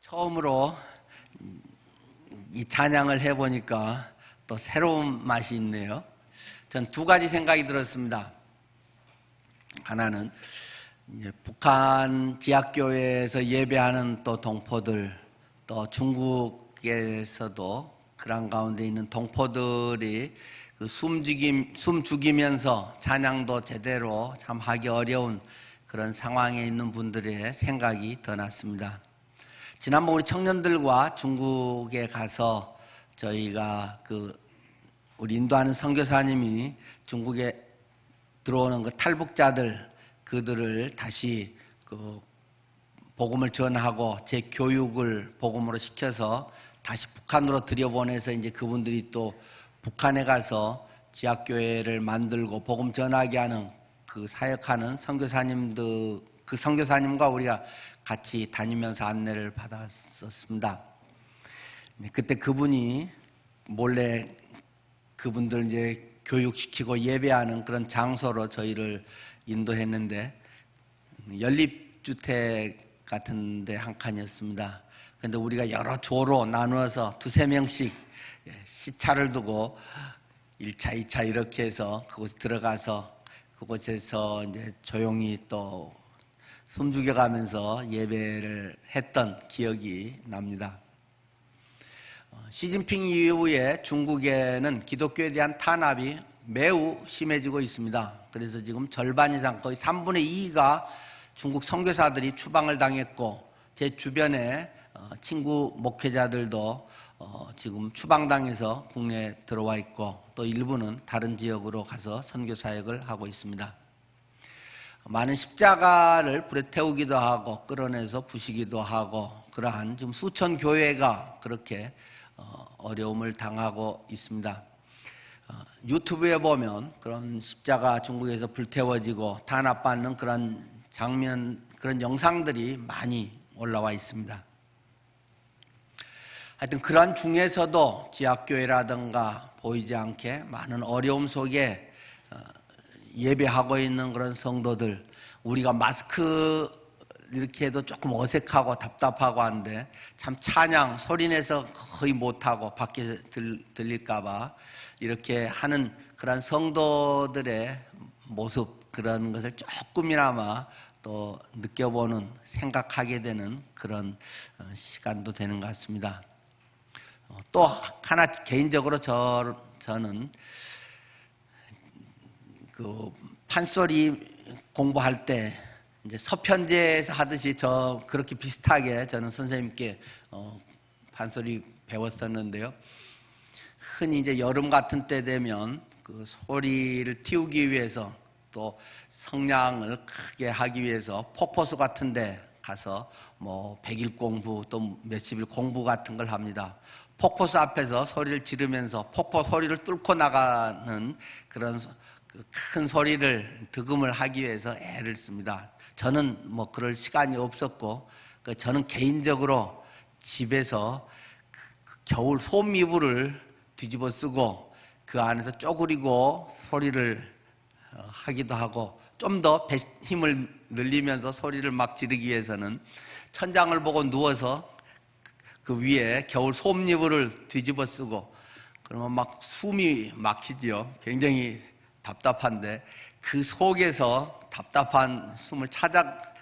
처음으로 이 찬양을 해보니까 또 새로운 맛이 있네요. 전 두 가지 생각이 들었습니다. 하나는 이제 북한 지하교회에서 예배하는 또 동포들, 또 중국에서도 그런 가운데 있는 동포들이 그 숨 죽이면서 찬양도 제대로 참 하기 어려운 그런 상황에 있는 분들의 생각이 더 났습니다. 지난번 우리 청년들과 중국에 가서 저희가 우리 인도하는 선교사님이 중국에 들어오는 그 탈북자들 그들을 다시 복음을 전하고 재교육을 복음으로 시켜서 다시 북한으로 들여보내서 이제 그분들이 또 북한에 가서 지하교회를 만들고 복음 전하게 하는 그 사역하는 선교사님들, 그 선교사님과 우리가 같이 다니면서 안내를 받았었습니다. 그때 그분이 몰래 그분들 이제 교육시키고 예배하는 그런 장소로 저희를 인도했는데 연립주택 같은 데 한 칸이었습니다. 그런데 우리가 여러 조로 나누어서 두세 명씩 시차를 두고 1차, 2차 이렇게 해서 그곳에 들어가서 그곳에서 이제 조용히 또 숨죽여가면서 예배를 했던 기억이 납니다. 시진핑 이후에 중국에는 기독교에 대한 탄압이 매우 심해지고 있습니다. 그래서 지금 절반 이상 거의 3분의 2가 중국 선교사들이 추방을 당했고 제 주변에 친구 목회자들도 지금 추방당해서 국내에 들어와 있고 또 일부는 다른 지역으로 가서 선교 사역을 하고 있습니다. 많은 십자가를 불에 태우기도 하고 끌어내서 부시기도 하고 그러한 지금 수천 교회가 그렇게 어려움을 당하고 있습니다. 유튜브에 보면 그런 십자가 중국에서 불태워지고 탄압받는 그런 장면, 그런 영상들이 많이 올라와 있습니다. 하여튼 그런 중에서도 지하교회라든가 보이지 않게 많은 어려움 속에 예배하고 있는 그런 성도들, 우리가 마스크 이렇게 해도 조금 어색하고 답답하고 한데 참 찬양 소리내서 거의 못하고 밖에 들릴까봐 이렇게 하는 그런 성도들의 모습, 그런 것을 조금이나마 또 느껴보는, 생각하게 되는 그런 시간도 되는 것 같습니다. 또 하나 개인적으로 저는 그 판소리 공부할 때 이제 서편제에서 하듯이 그렇게 비슷하게 저는 선생님께 판소리 배웠었는데요. 흔히 이제 여름 같은 때 되면 그 소리를 틔우기 위해서 또 성량을 크게 하기 위해서 폭포수 같은 데 가서 뭐 100일 공부 또 몇십일 공부 같은 걸 합니다. 폭포수 앞에서 소리를 지르면서 폭포 소리를 뚫고 나가는 그런 큰 소리를 득음을 하기 위해서 애를 씁니다. 저는 뭐 그럴 시간이 없었고 저는 개인적으로 집에서 겨울 솜이불을 뒤집어 쓰고 그 안에서 쪼그리고 소리를 하기도 하고 좀 더 힘을 늘리면서 소리를 막 지르기 위해서는 천장을 보고 누워서 그 위에 겨울 솜이불을 뒤집어 쓰고 그러면 막 숨이 막히지요. 굉장히 답답한데 그 속에서 답답한 숨을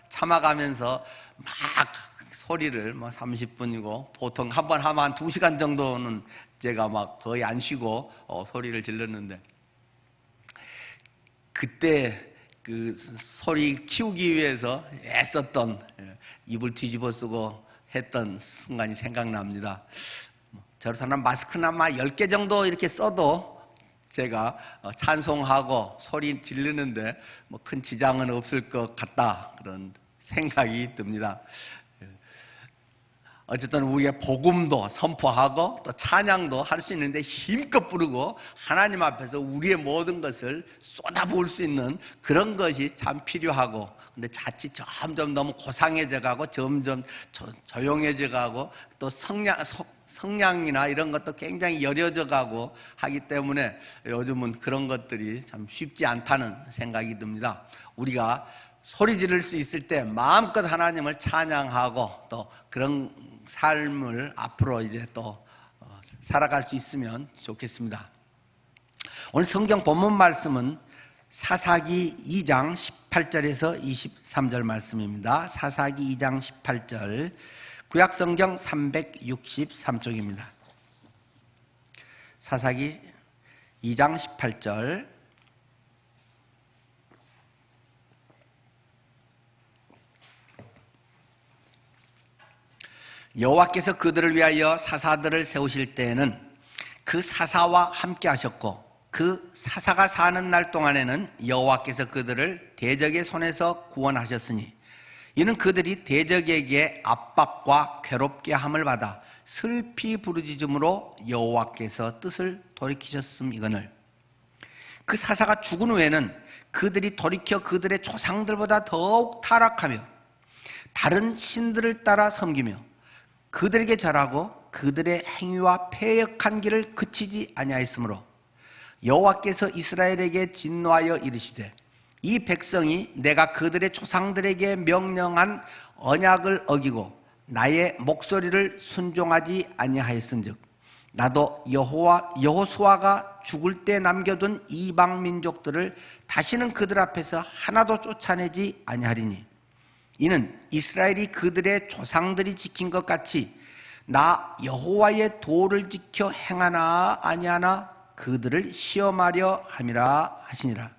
참아가면서 막 소리를 30분이고 보통 한 번 하면 한 2시간 정도는 제가 막 거의 안 쉬고 소리를 질렀는데 그때 그 소리 키우기 위해서 애썼던 입을 뒤집어 쓰고 했던 순간이 생각납니다. 저렇다면 마스크나 10개 정도 이렇게 써도 제가 찬송하고 소리 지르는데 큰 지장은 없을 것 같다, 그런 생각이 듭니다. 어쨌든 우리의 복음도 선포하고 또 찬양도 할 수 있는데 힘껏 부르고 하나님 앞에서 우리의 모든 것을 쏟아부을 수 있는 그런 것이 참 필요하고, 근데 자칫 점점 너무 고상해져 가고 점점 조용해져 가고 또 성량이나 이런 것도 굉장히 여려져 가고 하기 때문에 요즘은 그런 것들이 참 쉽지 않다는 생각이 듭니다. 우리가 소리 지를 수 있을 때 마음껏 하나님을 찬양하고 또 그런 삶을 앞으로 이제 또 살아갈 수 있으면 좋겠습니다. 오늘 성경 본문 말씀은 사사기 2장 18절에서 23절 말씀입니다. 사사기 2장 18절, 구약성경 363쪽입니다. 사사기 2장 18절. 여호와께서 그들을 위하여 사사들을 세우실 때에는 그 사사와 함께 하셨고 그 사사가 사는 날 동안에는 여호와께서 그들을 대적의 손에서 구원하셨으니 이는 그들이 대적에게 압박과 괴롭게 함을 받아 슬피 부르짖음으로 여호와께서 뜻을 돌이키셨음이거늘. 그 사사가 죽은 후에는 그들이 돌이켜 그들의 조상들보다 더욱 타락하며 다른 신들을 따라 섬기며 그들에게 절하고 그들의 행위와 패역한 길을 그치지 아니하였으므로 여호와께서 이스라엘에게 진노하여 이르시되 이 백성이 내가 그들의 조상들에게 명령한 언약을 어기고 나의 목소리를 순종하지 아니하였은즉 나도 여호수아가 죽을 때 남겨둔 이방 민족들을 다시는 그들 앞에서 하나도 쫓아내지 아니하리니 이는 이스라엘이 그들의 조상들이 지킨 것 같이 나 여호와의 도를 지켜 행하나 아니하나 그들을 시험하려 함이라 하시니라.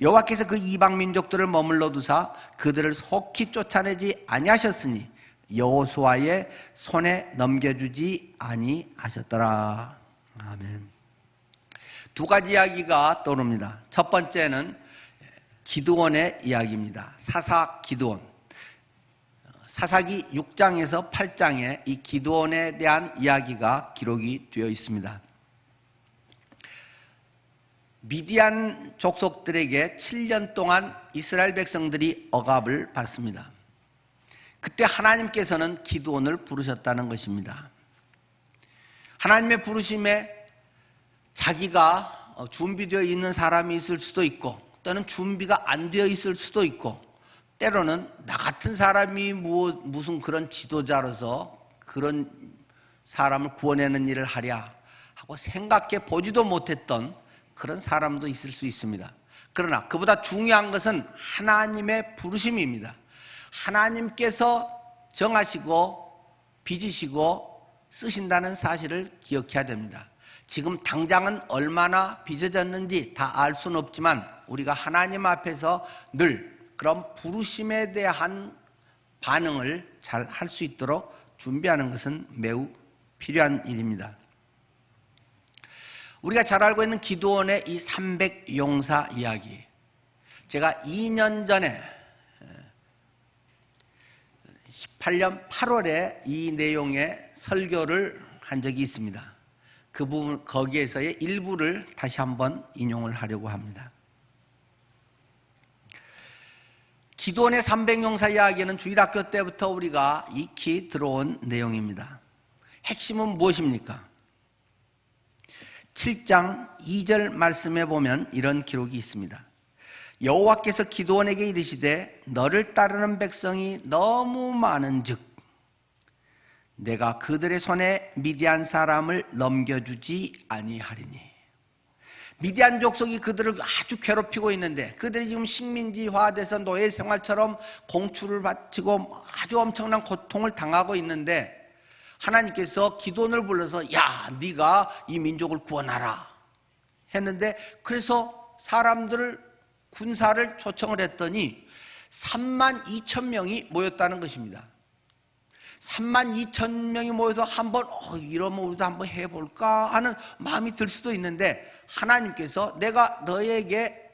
여호와께서 그 이방 민족들을 머물러 두사 그들을 속히 쫓아내지 아니하셨으니 여호수아의 손에 넘겨주지 아니하셨더라. 아멘. 두 가지 이야기가 떠오릅니다. 첫 번째는 기드온의 이야기입니다. 사사 기드온. 사사기 6장에서 8장에 이 기드온에 대한 이야기가 기록이 되어 있습니다. 미디안 족속들에게 7년 동안 이스라엘 백성들이 억압을 받습니다. 그때 하나님께서는 기드온을 부르셨다는 것입니다. 하나님의 부르심에 자기가 준비되어 있는 사람이 있을 수도 있고 또는 준비가 안 되어 있을 수도 있고 때로는 나 같은 사람이 무슨 그런 지도자로서 그런 사람을 구원하는 일을 하랴 하고 생각해 보지도 못했던 그런 사람도 있을 수 있습니다. 그러나 그보다 중요한 것은 하나님의 부르심입니다. 하나님께서 정하시고 빚으시고 쓰신다는 사실을 기억해야 됩니다. 지금 당장은 얼마나 빚어졌는지 다 알 수는 없지만 우리가 하나님 앞에서 늘 그런 부르심에 대한 반응을 잘 할 수 있도록 준비하는 것은 매우 필요한 일입니다. 우리가 잘 알고 있는 기드온의 이 300용사 이야기, 제가 2년 전에 18년 8월에 이 내용의 설교를 한 적이 있습니다. 그 부분 거기에서의 일부를 다시 한번 인용을 하려고 합니다. 기드온의 300용사 이야기는 주일학교 때부터 우리가 익히 들어온 내용입니다. 핵심은 무엇입니까? 7장 2절 말씀에 보면 이런 기록이 있습니다. 여호와께서 기드온에게 이르시되 너를 따르는 백성이 너무 많은즉 내가 그들의 손에 미디안 사람을 넘겨주지 아니하리니. 미디안 족속이 그들을 아주 괴롭히고 있는데 그들이 지금 식민지화돼서 노예 생활처럼 공출을 바치고 아주 엄청난 고통을 당하고 있는데 하나님께서 기드온을 불러서 야 네가 이 민족을 구원하라 했는데 그래서 사람들을 군사를 초청을 했더니 32,000명이 모였다는 것입니다. 32,000명이 모여서 한번 이러면 우리도 한번 해볼까 하는 마음이 들 수도 있는데 하나님께서 내가 너에게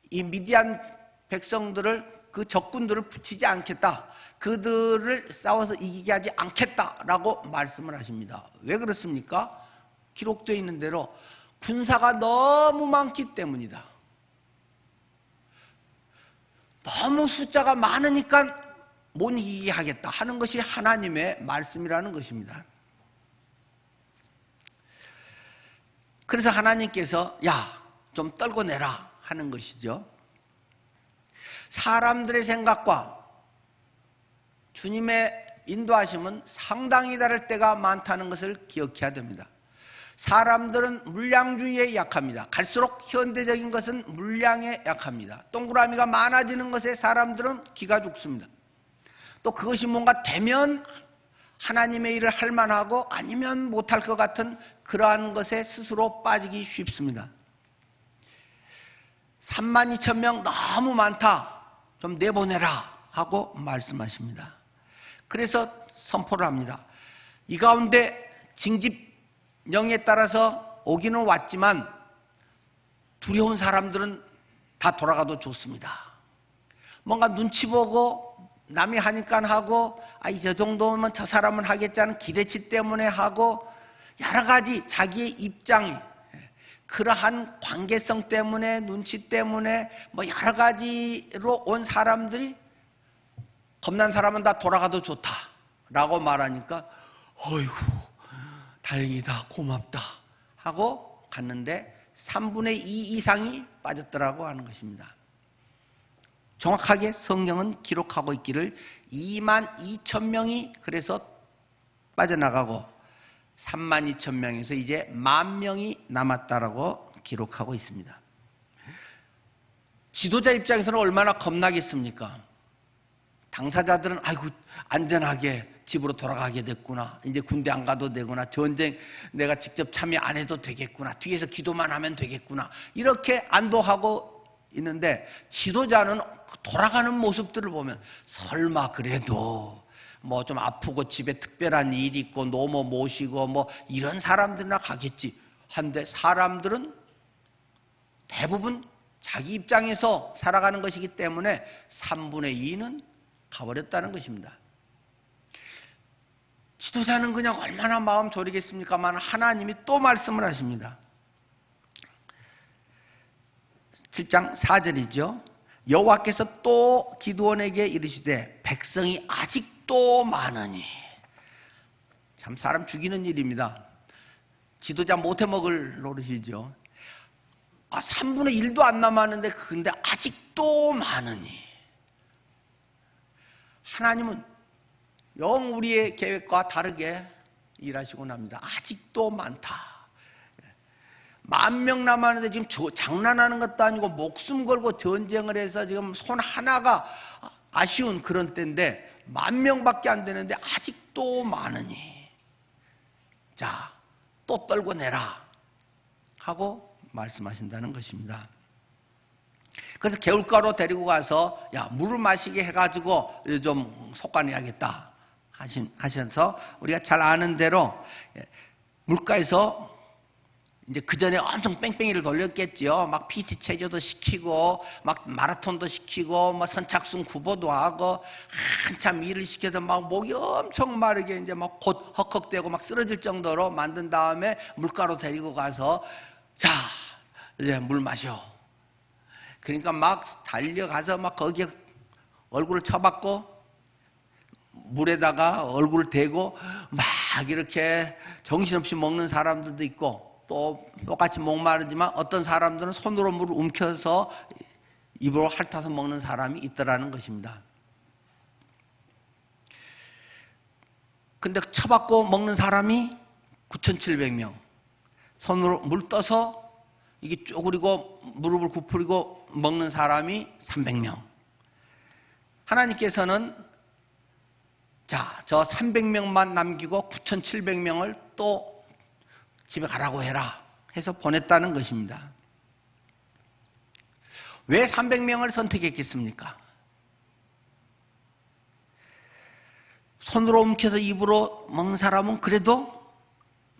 이 미디안 백성들을 그 적군들을 붙이지 않겠다, 그들을 싸워서 이기게 하지 않겠다라고 말씀을 하십니다. 왜 그렇습니까? 기록되어 있는 대로 군사가 너무 많기 때문이다. 너무 숫자가 많으니까 못 이기게 하겠다 하는 것이 하나님의 말씀이라는 것입니다. 그래서 하나님께서 야, 좀 떨고 내라 하는 것이죠. 사람들의 생각과 주님의 인도하심은 상당히 다를 때가 많다는 것을 기억해야 됩니다. 사람들은 물량주의에 약합니다. 갈수록 현대적인 것은 물량에 약합니다. 동그라미가 많아지는 것에 사람들은 기가 죽습니다. 또 그것이 뭔가 되면 하나님의 일을 할 만하고 아니면 못할 것 같은 그러한 것에 스스로 빠지기 쉽습니다. 32,000명 너무 많다, 좀 내보내라 하고 말씀하십니다. 그래서 선포를 합니다. 이 가운데 징집령에 따라서 오기는 왔지만 두려운 사람들은 다 돌아가도 좋습니다. 뭔가 눈치 보고 남이 하니까 하고, 이 정도면 저 사람은 하겠지 하는 기대치 때문에 하고, 여러 가지 자기의 입장이, 그러한 관계성 때문에, 눈치 때문에 여러 가지로 온 사람들이 겁난 사람은 다 돌아가도 좋다라고 말하니까 어이구 다행이다, 고맙다 하고 갔는데 3분의 2 이상이 빠졌더라고 하는 것입니다. 정확하게 성경은 기록하고 있기를 22,000명이 그래서 빠져나가고 32,000명에서 이제 10,000명이 남았다라고 기록하고 있습니다. 지도자 입장에서는 얼마나 겁나겠습니까? 당사자들은 아이고 안전하게 집으로 돌아가게 됐구나, 이제 군대 안 가도 되구나, 전쟁 내가 직접 참여 안 해도 되겠구나, 뒤에서 기도만 하면 되겠구나, 이렇게 안도하고 있는데, 지도자는 돌아가는 모습들을 보면 설마 그래도 좀 아프고 집에 특별한 일이 있고 노모 모시고 이런 사람들이나 가겠지 한데, 사람들은 대부분 자기 입장에서 살아가는 것이기 때문에 3분의 2는 가버렸다는 것입니다. 지도자는 그냥 얼마나 마음 졸이겠습니까만 하나님이 또 말씀을 하십니다. 7장 4절이죠. 여호와께서 또 기드온에게 이르시되 백성이 아직도 많으니. 참 사람 죽이는 일입니다. 지도자 못해 먹을 노릇이죠. 3분의 1도 안 남았는데 근데 아직도 많으니. 하나님은 영 우리의 계획과 다르게 일하시곤 합니다. 아직도 많다. 10,000명 남았는데 지금 장난하는 것도 아니고 목숨 걸고 전쟁을 해서 지금 손 하나가 아쉬운 그런 때인데 10,000명밖에 안 되는데 아직도 많으니 자, 또 떨고 내라 하고 말씀하신다는 것입니다. 그래서 개울가로 데리고 가서 물을 마시게 해가지고 좀 솎아내야겠다 하셔서, 우리가 잘 아는 대로 물가에서 이제 그 전에 엄청 뺑뺑이를 돌렸겠지요. 막 PT 체조도 시키고, 막 마라톤도 시키고, 선착순 구보도 하고, 한참 일을 시켜서 막 목이 엄청 마르게 이제 막 곧 헉헉대고 막 쓰러질 정도로 만든 다음에 물가로 데리고 가서, 자, 이제 물 마셔. 그러니까 막 달려가서 막 거기에 얼굴을 쳐박고, 물에다가 얼굴을 대고 막 이렇게 정신없이 먹는 사람들도 있고, 또 똑같이 목마르지만 어떤 사람들은 손으로 물을 움켜서 입으로 핥아서 먹는 사람이 있더라는 것입니다. 근데 쳐박고 먹는 사람이 9,700명, 손으로 물 떠서 이게 쪼그리고 무릎을 굽히고 먹는 사람이 300명. 하나님께서는 저 300명만 남기고 9,700명을 또 집에 가라고 해라 해서 보냈다는 것입니다. 왜 300명을 선택했겠습니까? 손으로 움켜서 입으로 먹는 사람은 그래도,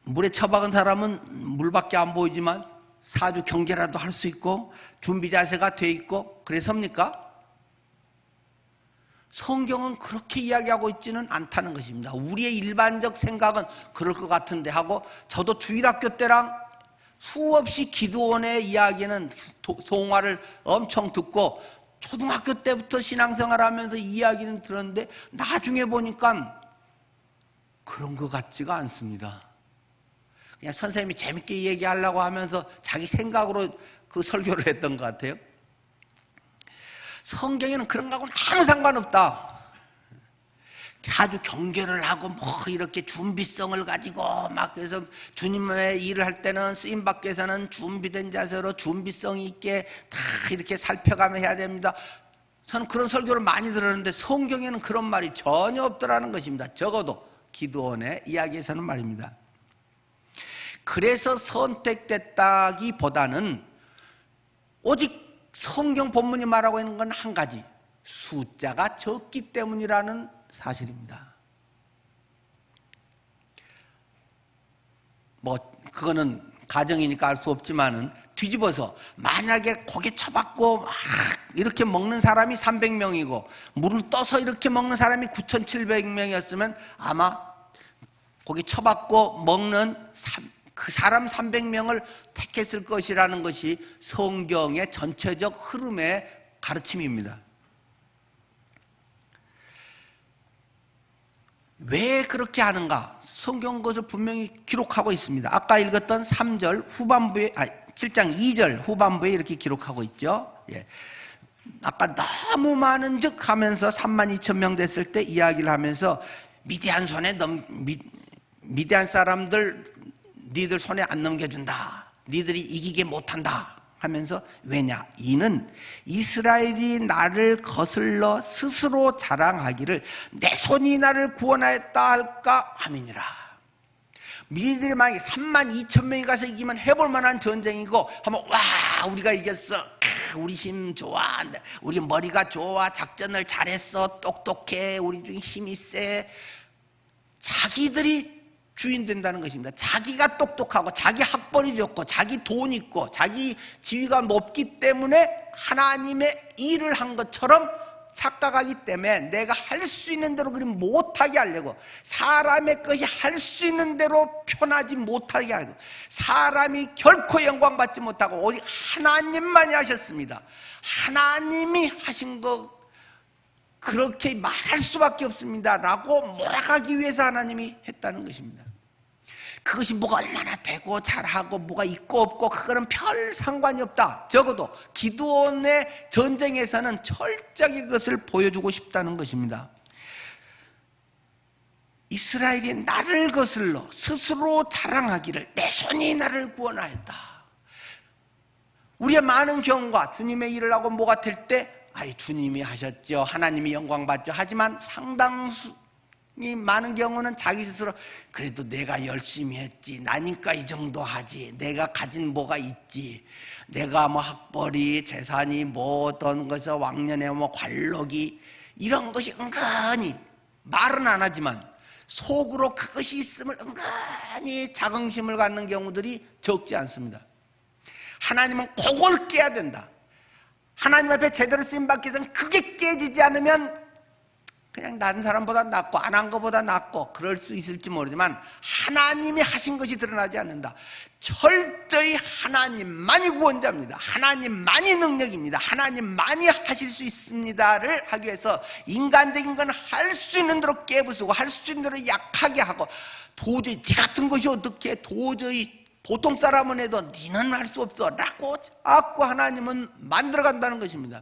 물에 처박은 사람은 물밖에 안 보이지만 사주 경계라도 할 수 있고 준비 자세가 돼 있고 그래서입니까? 성경은 그렇게 이야기하고 있지는 않다는 것입니다. 우리의 일반적 생각은 그럴 것 같은데 하고, 저도 주일학교 때랑 수없이 기드온의 이야기는 송화를 엄청 듣고 초등학교 때부터 신앙생활하면서 이야기는 들었는데 나중에 보니까 그런 것 같지가 않습니다. 그냥 선생님이 재밌게 얘기하려고 하면서 자기 생각으로 그 설교를 했던 것 같아요. 성경에는 그런 거하고는 아무 상관없다. 자주 경계를 하고 뭐 이렇게 준비성을 가지고 막 그래서 주님의 일을 할 때는 쓰임 받기 위해서는 준비된 자세로 준비성 있게 다 이렇게 살펴가며 해야 됩니다. 저는 그런 설교를 많이 들었는데 성경에는 그런 말이 전혀 없더라는 것입니다. 적어도 기드온의 이야기에서는 말입니다. 그래서 선택됐다기보다는 오직 성경 본문이 말하고 있는 건 한 가지, 숫자가 적기 때문이라는 사실입니다. 뭐 그거는 가정이니까 알 수 없지만은 뒤집어서 만약에 고기 쳐박고 막 이렇게 먹는 사람이 300명이고 물을 떠서 이렇게 먹는 사람이 9,700명이었으면 아마 고기 쳐박고 먹는 그 사람 300명을 택했을 것이라는 것이 성경의 전체적 흐름의 가르침입니다. 왜 그렇게 하는가? 성경 것을 분명히 기록하고 있습니다. 아까 읽었던 3절 후반부에 7장 2절 후반부에 이렇게 기록하고 있죠. 예. 아까 너무 많은 즉 하면서 32,000명 됐을 때 이야기를 하면서 미디안 사람들 니들 손에 안 넘겨준다. 니들이 이기게 못한다. 하면서 왜냐? 이는 이스라엘이 나를 거슬러 스스로 자랑하기를 내 손이 나를 구원하였다 할까 함이니라. 미리들이 만약에 32,000명이 가서 이기면 해볼 만한 전쟁이고 하면 와 우리가 이겼어. 우리 힘 좋아. 우리 머리가 좋아. 작전을 잘했어. 똑똑해. 우리 중에 힘이 세. 자기들이 주인 된다는 것입니다. 자기가 똑똑하고 자기 학벌이 좋고 자기 돈 있고 자기 지위가 높기 때문에 하나님의 일을 한 것처럼 착각하기 때문에 내가 할 수 있는 대로 그리 못하게 하려고 사람의 것이 할 수 있는 대로 편하지 못하게 하고 사람이 결코 영광받지 못하고 오직 하나님만이 하셨습니다. 하나님이 하신 거 그렇게 말할 수밖에 없습니다 라고 몰아가기 위해서 하나님이 했다는 것입니다. 그것이 뭐가 얼마나 되고 잘하고 뭐가 있고 없고 그거는 별 상관이 없다. 적어도 기드온의 전쟁에서는 철저하게 그것을 보여주고 싶다는 것입니다. 이스라엘이 나를 거슬러 스스로 자랑하기를 내 손이 나를 구원하였다. 우리의 많은 경우가 주님의 일을 하고 뭐가 될 때 주님이 하셨죠. 하나님이 영광 받죠. 하지만 상당수 많은 경우는 자기 스스로 그래도 내가 열심히 했지. 나니까 이 정도 하지. 내가 가진 뭐가 있지. 내가 뭐 학벌이 재산이 뭐 어떤 것에 왕년에 뭐 관록이 이런 것이 은근히 말은 안 하지만 속으로 그것이 있음을 은근히 자긍심을 갖는 경우들이 적지 않습니다. 하나님은 그걸 깨야 된다. 하나님 앞에 제대로 쓰임받기 위해서는 그게 깨지지 않으면 그냥 다른 사람보다 낫고 안 한 것보다 낫고 그럴 수 있을지 모르지만 하나님이 하신 것이 드러나지 않는다. 철저히 하나님만이 구원자입니다. 하나님만이 능력입니다. 하나님만이 하실 수 있습니다를 하기 위해서 인간적인 건 할 수 있는 대로 깨부수고 할 수 있는 대로 약하게 하고 도저히 네 같은 것이 어떻게 도저히 보통 사람은 해도 니는 할 수 없어 라고 자꾸 하나님은 만들어간다는 것입니다.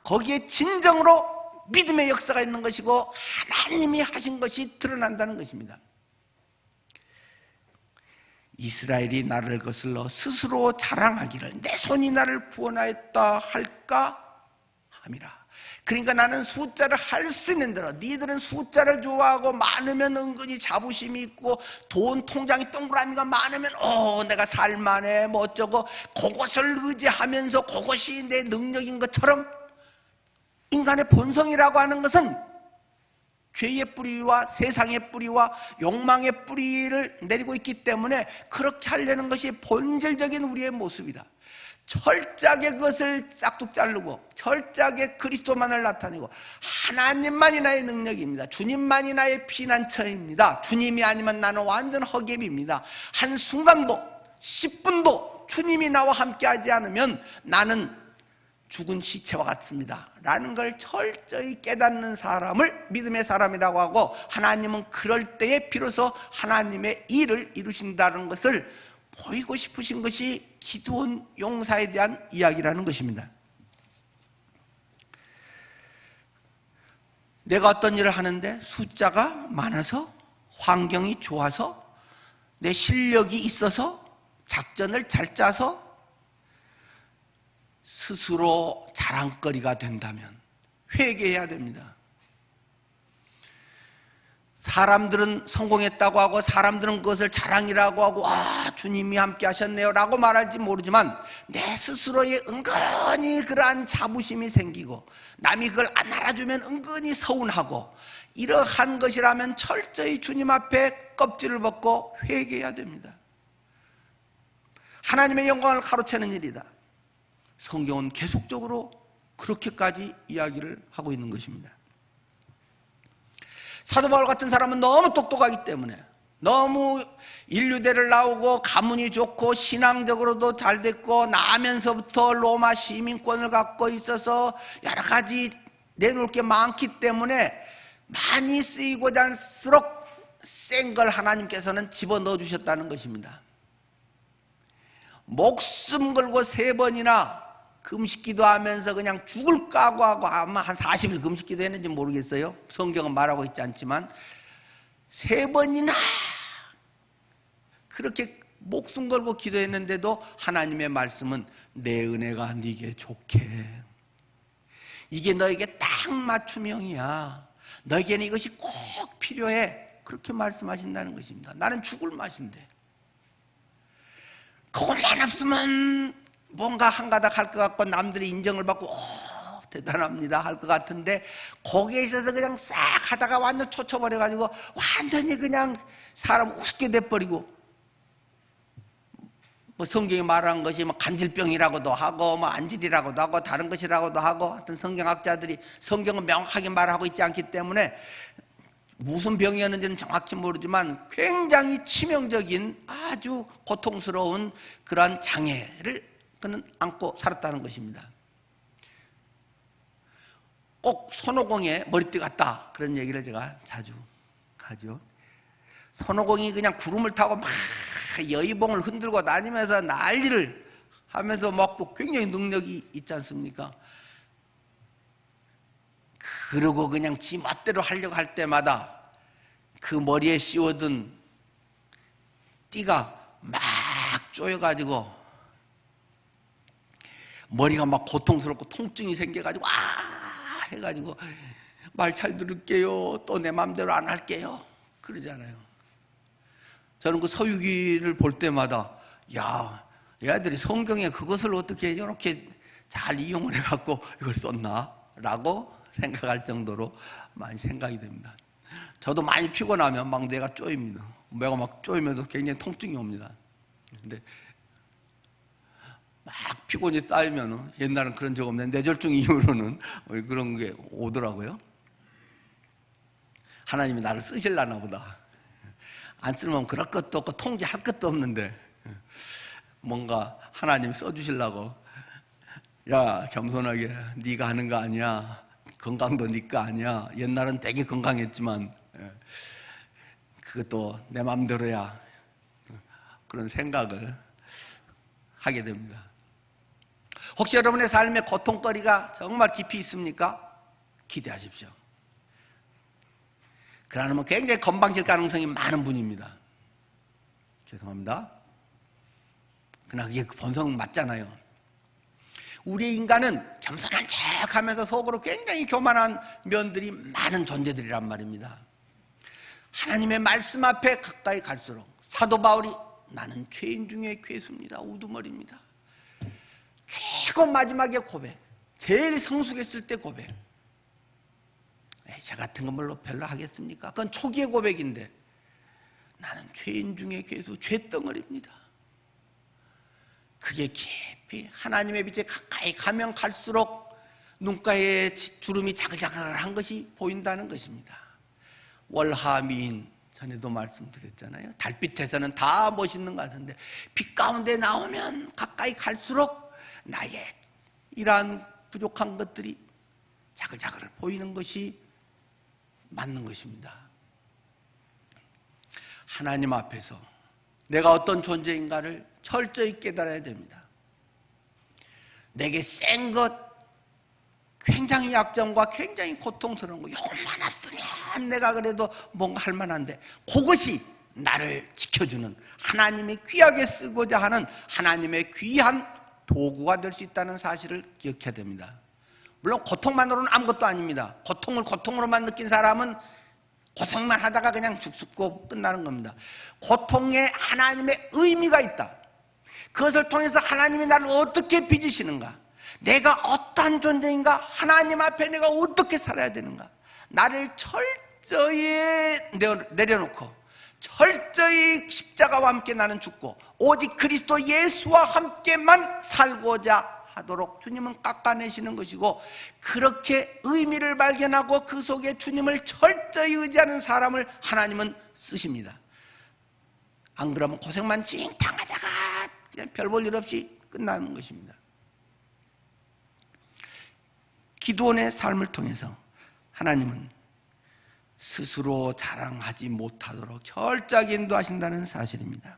거기에 진정으로 믿음의 역사가 있는 것이고 하나님이 하신 것이 드러난다는 것입니다. 이스라엘이 나를 거슬러 스스로 자랑하기를 내 손이 나를 구원하였다 할까 함이라. 그러니까 나는 숫자를 할 수 있는 대로 니들은 숫자를 좋아하고 많으면 은근히 자부심이 있고 돈 통장에 동그라미가 많으면 내가 살만해 뭐 어쩌고 그것을 의지하면서 그것이 내 능력인 것처럼 인간의 본성이라고 하는 것은 죄의 뿌리와 세상의 뿌리와 욕망의 뿌리를 내리고 있기 때문에 그렇게 하려는 것이 본질적인 우리의 모습이다. 철저하게 그것을 싹둑 자르고 철저하게 그리스도만을 나타내고 하나님만이 나의 능력입니다. 주님만이 나의 피난처입니다. 주님이 아니면 나는 완전 허ገብ입니다. 한순간도 10분도 주님이 나와 함께하지 않으면 나는 죽은 시체와 같습니다 라는 걸 철저히 깨닫는 사람을 믿음의 사람이라고 하고 하나님은 그럴 때에 비로소 하나님의 일을 이루신다는 것을 보이고 싶으신 것이 기드온 용사에 대한 이야기라는 것입니다. 내가 어떤 일을 하는데 숫자가 많아서, 환경이 좋아서, 내 실력이 있어서, 작전을 잘 짜서 스스로 자랑거리가 된다면 회개해야 됩니다. 사람들은 성공했다고 하고 사람들은 그것을 자랑이라고 하고 주님이 함께 하셨네요 라고 말할지 모르지만 내 스스로의 은근히 그러한 자부심이 생기고 남이 그걸 안 알아주면 은근히 서운하고 이러한 것이라면 철저히 주님 앞에 껍질을 벗고 회개해야 됩니다. 하나님의 영광을 가로채는 일이다. 성경은 계속적으로 그렇게까지 이야기를 하고 있는 것입니다. 사도 바울 같은 사람은 너무 똑똑하기 때문에 너무 인류대를 나오고 가문이 좋고 신앙적으로도 잘 됐고 나면서부터 로마 시민권을 갖고 있어서 여러 가지 내놓을 게 많기 때문에 많이 쓰이고자 할수록 센 걸 하나님께서는 집어넣어 주셨다는 것입니다. 목숨 걸고 3번이나 금식기도 하면서 그냥 죽을 각오하고 아마 한 40일 금식기도 했는지 모르겠어요. 성경은 말하고 있지 않지만 3번이나 그렇게 목숨 걸고 기도했는데도 하나님의 말씀은 내 은혜가 네게 좋게, 이게 너에게 딱 맞춤형이야, 너에게는 이것이 꼭 필요해, 그렇게 말씀하신다는 것입니다. 나는 죽을 맛인데 그것만 없으면 뭔가 한가닥 할 것 같고 남들이 인정을 받고 대단합니다 할 것 같은데 거기에 있어서 그냥 싹 하다가 완전 초쳐버려가지고 완전히 그냥 사람 우습게 돼버리고 뭐 성경이 말한 것이 뭐 간질병이라고도 하고 뭐 안질이라고도 하고 다른 것이라고도 하고 하여튼 성경학자들이 성경은 명확하게 말하고 있지 않기 때문에 무슨 병이었는지는 정확히 모르지만 굉장히 치명적인 아주 고통스러운 그러한 장애를 그는 안고 살았다는 것입니다. 꼭 손오공의 머리띠 같다 그런 얘기를 제가 자주 하죠. 손오공이 그냥 구름을 타고 막 여의봉을 흔들고 다니면서 난리를 하면서 막 또 굉장히 능력이 있지 않습니까? 그러고 그냥 지 멋대로 하려고 할 때마다 그 머리에 씌워둔 띠가 막 쪼여가지고 머리가 막 고통스럽고 통증이 생겨가지고 해가지고 말 잘 들을게요, 또 내 마음대로 안 할게요 그러잖아요. 저는 그 서유기를 볼 때마다 얘들이 성경에 그것을 어떻게 이렇게 잘 이용을 해갖고 이걸 썼나? 라고 생각할 정도로 많이 생각이 됩니다. 저도 많이 피곤하면 막 뇌가 쪼입니다. 뇌가 막 쪼이면서 굉장히 통증이 옵니다. 근데 막 피곤이 쌓이면 옛날은 그런 적 없는데 뇌졸중 이후로는 그런 게 오더라고요. 하나님이 나를 쓰실라나 보다. 안 쓰면 그럴 것도 없고 통제할 것도 없는데 뭔가 하나님 써주시려고 야 겸손하게 네가 하는 거 아니야, 건강도 네 거 아니야, 옛날은 되게 건강했지만 그것도 내 마음대로야, 그런 생각을 하게 됩니다. 혹시 여러분의 삶에 고통거리가 정말 깊이 있습니까? 기대하십시오. 그러면 굉장히 건방질 가능성이 많은 분입니다. 죄송합니다. 그러나 그게 본성 맞잖아요. 우리 인간은 겸손한 척하면서 속으로 굉장히 교만한 면들이 많은 존재들이란 말입니다. 하나님의 말씀 앞에 가까이 갈수록 사도 바울이 나는 죄인 중에 괴수입니다, 우두머리입니다, 최고 마지막에 고백, 제일 성숙했을 때 고백. 저 같은 건 별로 하겠습니까? 그건 초기의 고백인데 나는 죄인 중에 괴수, 죄덩어리입니다. 그게 깊이 하나님의 빛에 가까이 가면 갈수록 눈가에 주름이 자글자글한 것이 보인다는 것입니다. 월하미인 전에도 말씀드렸잖아요. 달빛에서는 다 멋있는 것 같은데 빛 가운데 나오면 가까이 갈수록 나의 이러한 부족한 것들이 자글자글 보이는 것이 맞는 것입니다. 하나님 앞에서 내가 어떤 존재인가를 철저히 깨달아야 됩니다. 내게 센 것, 굉장히 약점과 굉장히 고통스러운 거 요만했으면 내가 그래도 뭔가 할 만한데 그것이 나를 지켜주는 하나님이 귀하게 쓰고자 하는 하나님의 귀한 도구가 될 수 있다는 사실을 기억해야 됩니다. 물론 고통만으로는 아무것도 아닙니다. 고통을 고통으로만 느낀 사람은 고생만 하다가 그냥 죽고 끝나는 겁니다. 고통에 하나님의 의미가 있다. 그것을 통해서 하나님이 나를 어떻게 빚으시는가, 내가 어떠한 존재인가, 하나님 앞에 내가 어떻게 살아야 되는가, 나를 철저히 내려놓고 철저히 십자가와 함께 나는 죽고 오직 그리스도 예수와 함께만 살고자 하도록 주님은 깎아내시는 것이고, 그렇게 의미를 발견하고 그 속에 주님을 철저히 의지하는 사람을 하나님은 쓰십니다. 안 그러면 고생만 찡탕하다가 그냥 별 볼 일 없이 끝나는 것입니다. 기드온의 삶을 통해서 하나님은 스스로 자랑하지 못하도록 철저하게 인도하신다는 사실입니다.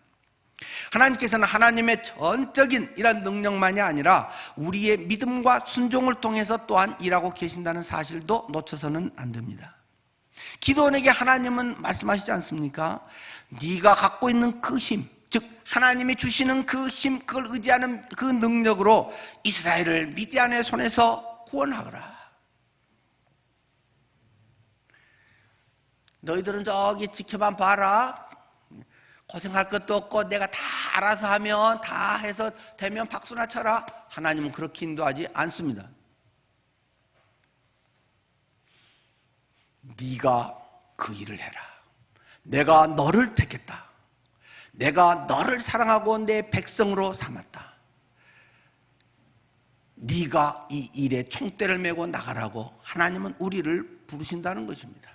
하나님께서는 하나님의 전적인 이런 능력만이 아니라 우리의 믿음과 순종을 통해서 또한 일하고 계신다는 사실도 놓쳐서는 안 됩니다. 기드온에게 하나님은 말씀하시지 않습니까? 네가 갖고 있는 그 힘, 즉 하나님이 주시는 그 힘, 그걸 의지하는 그 능력으로 이스라엘을 미디안의 손에서 구원하거라. 너희들은 저기 지켜만 봐라. 고생할 것도 없고 내가 다 알아서 하면 다 해서 되면 박수나 쳐라. 하나님은 그렇게 인도하지 않습니다. 네가 그 일을 해라. 내가 너를 택했다. 내가 너를 사랑하고 내 백성으로 삼았다. 네가 이 일에 총대를 메고 나가라고 하나님은 우리를 부르신다는 것입니다.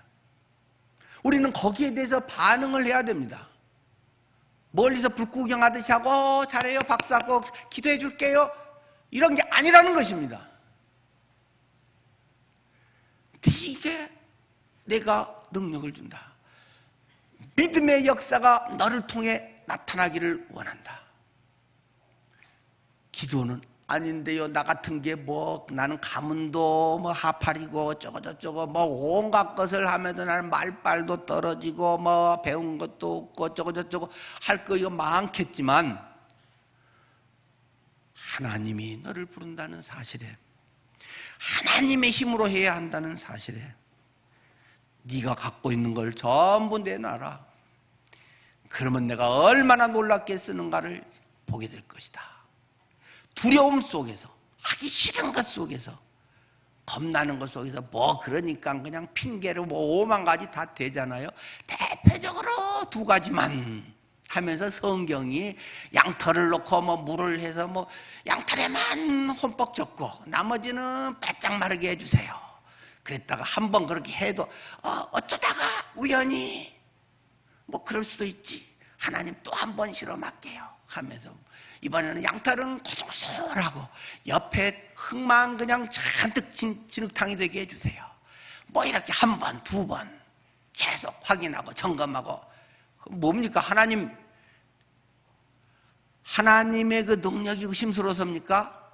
우리는 거기에 대해서 반응을 해야 됩니다. 멀리서 불구경하듯이 하고 잘해요 박수하고 기도해 줄게요 이런 게 아니라는 것입니다. 네게 내가 능력을 준다. 믿음의 역사가 너를 통해 나타나기를 원한다. 기도는 아닌데요, 나 같은 게 뭐 나는 가문도 뭐 하팔이고 어쩌고 저쩌고 뭐 온갖 것을 하면서 나는 말빨도 떨어지고 뭐 배운 것도 없고 어쩌고 저쩌고 할 거 이거 많겠지만 하나님이 너를 부른다는 사실에, 하나님의 힘으로 해야 한다는 사실에 네가 갖고 있는 걸 전부 내놔라. 그러면 내가 얼마나 놀랍게 쓰는가를 보게 될 것이다. 두려움 속에서, 하기 싫은 것 속에서, 겁나는 것 속에서 뭐 그러니까 그냥 핑계로 뭐 5만 가지 다 되잖아요. 대표적으로 2가지만 하면서 성경이 양털을 놓고 뭐 물을 해서 뭐 양털에만 흠뻑 젖고 나머지는 바짝 마르게 해주세요. 그랬다가 한번 그렇게 해도 어쩌다가 우연히 뭐 그럴 수도 있지. 하나님 또 한 번 실험할게요 하면서 이번에는 양털은 고슬고슬하고 옆에 흙만 그냥 잔뜩 진흙탕이 되게 해주세요. 뭐 이렇게 한 번, 2번 계속 확인하고 점검하고. 뭡니까? 하나님의 그 능력이 의심스러워서입니까?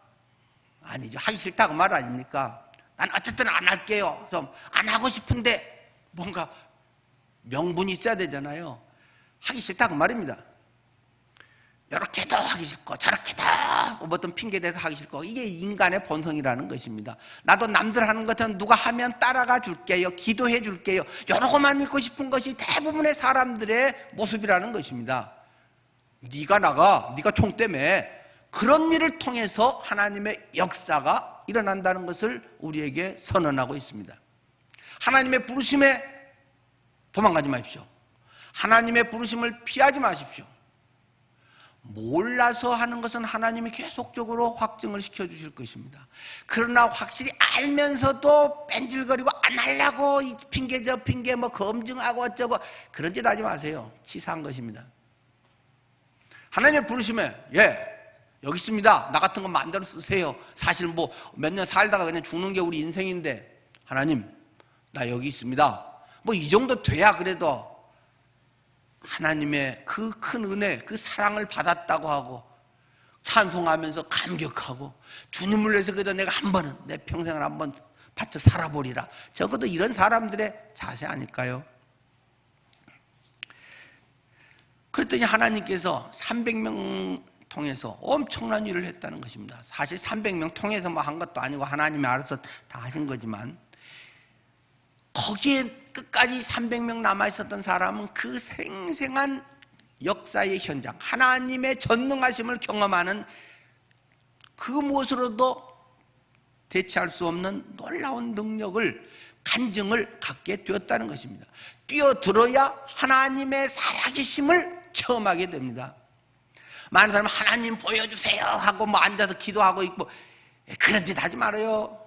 아니죠. 하기 싫다고 말 아닙니까? 난 어쨌든 안 할게요. 좀 안 하고 싶은데 뭔가 명분이 있어야 되잖아요. 하기 싫다고 말입니다. 이렇게도 하기 싫고 저렇게도 어떤 핑계 대서 하기 싫고, 이게 인간의 본성이라는 것입니다. 나도 남들 하는 것은 누가 하면 따라가 줄게요, 기도해 줄게요, 이러고만 있고 싶은 것이 대부분의 사람들의 모습이라는 것입니다. 네가 나가, 네가 총 때문에 그런 일을 통해서 하나님의 역사가 일어난다는 것을 우리에게 선언하고 있습니다. 하나님의 부르심에 도망가지 마십시오. 하나님의 부르심을 피하지 마십시오. 몰라서 하는 것은 하나님이 계속적으로 확증을 시켜주실 것입니다. 그러나 확실히 알면서도 뺀질거리고 안 하려고 핑계 저 핑계 뭐 검증하고 어쩌고 그런 짓 하지 마세요. 치사한 것입니다. 하나님의 부르심에 여기 있습니다, 나 같은 거 마음대로 쓰세요. 사실 뭐 몇 년 살다가 그냥 죽는 게 우리 인생인데 하나님 나 여기 있습니다, 뭐 이 정도 돼야 그래도 하나님의 그 큰 은혜, 그 사랑을 받았다고 하고 찬송하면서 감격하고 주님을 위해서 그래도 내가 한 번은 내 평생을 한번 바쳐 살아보리라. 적어도 이런 사람들의 자세 아닐까요? 그랬더니 하나님께서 300명 통해서 엄청난 일을 했다는 것입니다. 사실 300명 통해서 뭐 한 것도 아니고 하나님이 알아서 다 하신 거지만, 거기에 끝까지 300명 남아있었던 사람은 그 생생한 역사의 현장, 하나님의 전능하심을 경험하는 그 무엇으로도 대체할 수 없는 놀라운 능력을, 간증을 갖게 되었다는 것입니다. 뛰어들어야 하나님의 살아계심을 체험하게 됩니다. 많은 사람은 하나님 보여주세요 하고 뭐 앉아서 기도하고 있고, 그런 짓 하지 말아요.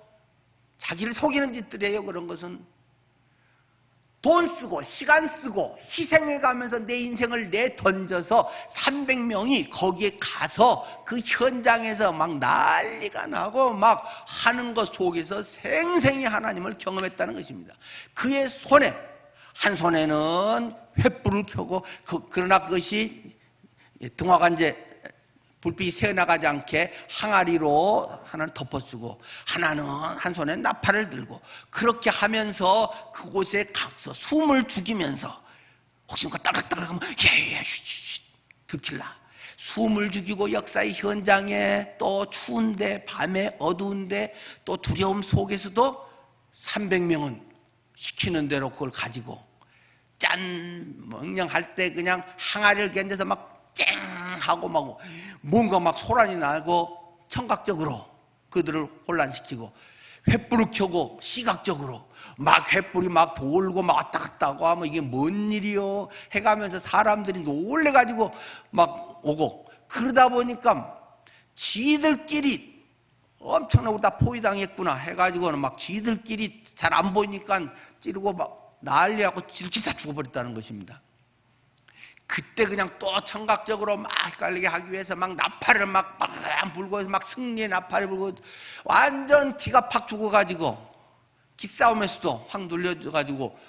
자기를 속이는 짓들이에요. 그런 것은 돈 쓰고 시간 쓰고 희생해 가면서 내 인생을 내던져서 300명이 거기에 가서 그 현장에서 막 난리가 나고 막 하는 것 속에서 생생히 하나님을 경험했다는 것입니다. 그의 손에, 한 손에는 횃불을 켜고, 그러나 그것이 등화가 이제 불빛이 새어나가지 않게 항아리로 하나는 덮어쓰고, 하나는 한 손에 나팔을 들고, 그렇게 하면서 그곳에 가서 숨을 죽이면서, 혹시 따락따락하면 예예 쉿 들킬라, 숨을 죽이고 역사의 현장에, 또 추운데 밤에 어두운데 또 두려움 속에서도 300명은 시키는 대로 그걸 가지고 짠 명령할 때 그냥 항아리를 견뎌서 막 쨍 하고 막 뭔가 막 소란이 나고, 청각적으로 그들을 혼란시키고, 횃불을 켜고 시각적으로 막 횃불이 막 돌고 막 왔다 갔다 하고 하면 이게 뭔 일이요 해가면서 사람들이 놀래가지고 막 오고, 그러다 보니까 지들끼리 엄청나고 다 포위당했구나 해가지고는 막 지들끼리 잘 안 보이니까 찌르고 막 난리하고 지들끼리 다 죽어버렸다는 것입니다. 그때 그냥 또 청각적으로 막 헷갈리게 하기 위해서 막 나팔을 막 빵빵 불고 해서 막 승리의 나팔을 불고, 완전 기가 팍 죽어가지고 기싸움에서도 확 눌려져가지고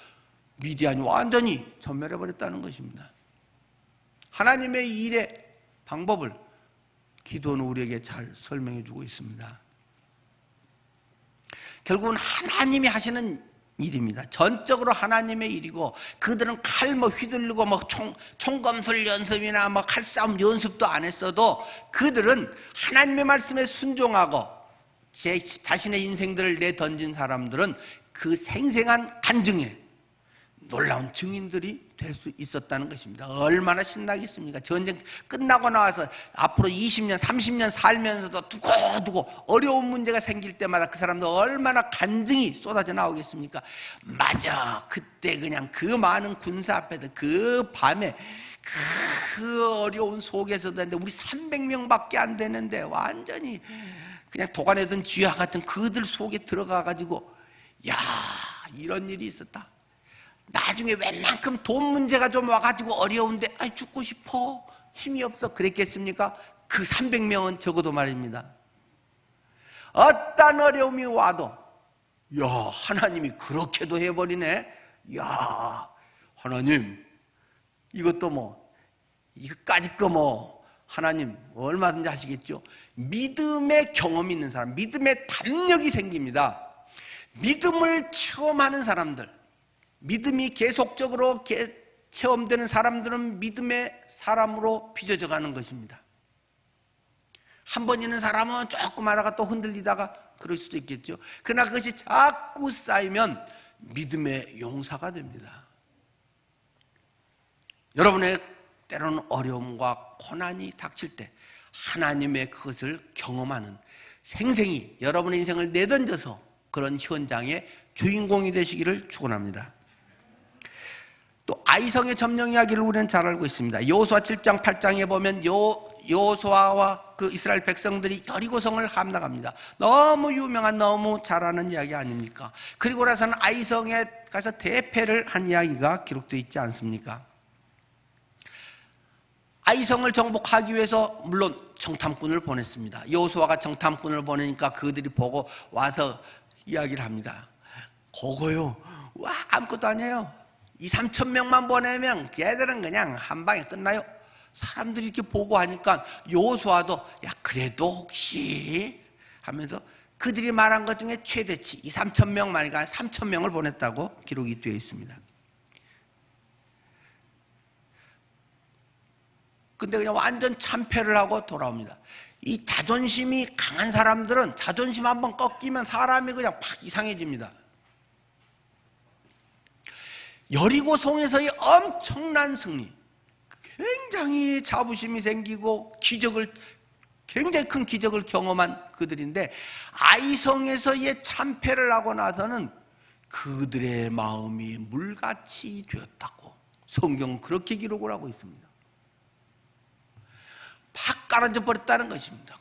미디안이 완전히 전멸해버렸다는 것입니다. 하나님의 일의 방법을 기도는 우리에게 잘 설명해 주고 있습니다. 결국은 하나님이 하시는 일입니다. 전적으로 하나님의 일이고, 그들은 칼 뭐 휘둘리고 뭐 총검술 연습이나 뭐 칼싸움 연습도 안 했어도 그들은 하나님의 말씀에 순종하고 자신의 인생들을 내던진 사람들은 그 생생한 간증에 놀라운 증인들이 될 수 있었다는 것입니다. 얼마나 신나겠습니까? 전쟁 끝나고 나와서 앞으로 20년, 30년 살면서도 두고두고 어려운 문제가 생길 때마다 그 사람들 얼마나 간증이 쏟아져 나오겠습니까? 맞아, 그때 그냥 그 많은 군사 앞에서 그 밤에 그 어려운 속에서도 했는데 우리 300명밖에 안 되는데 완전히 그냥 도가내던 쥐와 같은 그들 속에 들어가가지고, 야, 이런 일이 있었다. 나중에 웬만큼 돈 문제가 좀 와가지고 어려운데 죽고 싶어, 힘이 없어, 그랬겠습니까? 그 300명은 적어도 말입니다. 어떤 어려움이 와도, 야, 하나님이 그렇게도 해버리네. 야, 하나님 이것도 뭐 이거까지 거 뭐 하나님 얼마든지 하시겠죠. 믿음의 경험이 있는 사람, 믿음의 담력이 생깁니다. 믿음을 체험하는 사람들, 믿음이 계속적으로 체험되는 사람들은 믿음의 사람으로 빚어져 가는 것입니다. 한 번 있는 사람은 조금 하다가 또 흔들리다가 그럴 수도 있겠죠. 그러나 그것이 자꾸 쌓이면 믿음의 용사가 됩니다. 여러분의 때로는 어려움과 고난이 닥칠 때 하나님의 그것을 경험하는, 생생히 여러분의 인생을 내던져서 그런 현장의 주인공이 되시기를 축원합니다. 또 아이성의 점령 이야기를 우리는 잘 알고 있습니다. 여호수아 7장 8장에 보면 여호수아와 그 이스라엘 백성들이 여리고성을 함락합니다. 너무 유명한, 너무 잘 아는 이야기 아닙니까? 그리고 나서는 아이성에 가서 대패를 한 이야기가 기록되어 있지 않습니까? 아이성을 정복하기 위해서 물론 정탐꾼을 보냈습니다. 여호수아가 정탐꾼을 보내니까 그들이 보고 와서 이야기를 합니다. 그거요, 아무것도 아니에요. 2, 3천 명만 보내면 걔들은 그냥 한 방에 끝나요. 사람들이 이렇게 보고 하니까 여호수아도 야 그래도 혹시 하면서 그들이 말한 것 중에 최대치 3,000명 말이니까 3,000명을 보냈다고 기록이 되어 있습니다. 근데 그냥 완전 참패를 하고 돌아옵니다. 이 자존심이 강한 사람들은 자존심 한번 꺾이면 사람이 그냥 팍 이상해집니다. 여리고 성에서의 엄청난 승리, 굉장히 자부심이 생기고 굉장히 큰 기적을 경험한 그들인데 아이성에서의 참패를 하고 나서는 그들의 마음이 물같이 되었다고 성경은 그렇게 기록을 하고 있습니다. 팍 가라앉아 버렸다는 것입니다.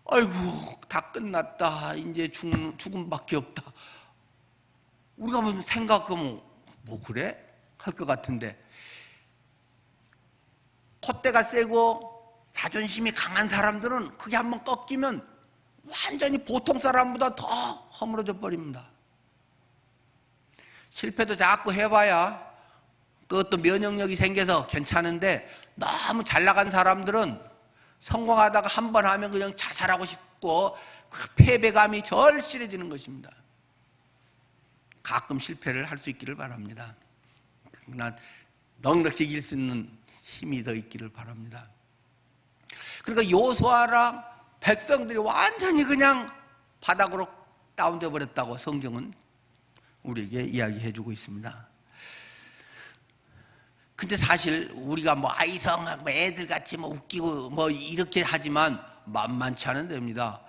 아이고 다 끝났다. 이제 죽음밖에 없다. 우리가 뭐 생각하면 뭐 그래? 할 것 같은데 콧대가 세고 자존심이 강한 사람들은 그게 한번 꺾이면 완전히 보통 사람보다 더 허물어져 버립니다. 실패도 자꾸 해봐야 그것도 면역력이 생겨서 괜찮은데 너무 잘 나간 사람들은 성공하다가 한 번 하면 그냥 자살하고 싶고 그 패배감이 절실해지는 것입니다. 가끔 실패를 할 수 있기를 바랍니다. 그러나 넉넉히 이길 수 있는 힘이 더 있기를 바랍니다. 그러니까 여호수아랑 백성들이 완전히 그냥 바닥으로 다운돼 버렸다고 성경은 우리에게 이야기해 주고 있습니다. 근데 사실 우리가 뭐 아이성 애들같이 뭐 웃기고 뭐 이렇게 하지만 만만치 않은 데입니다.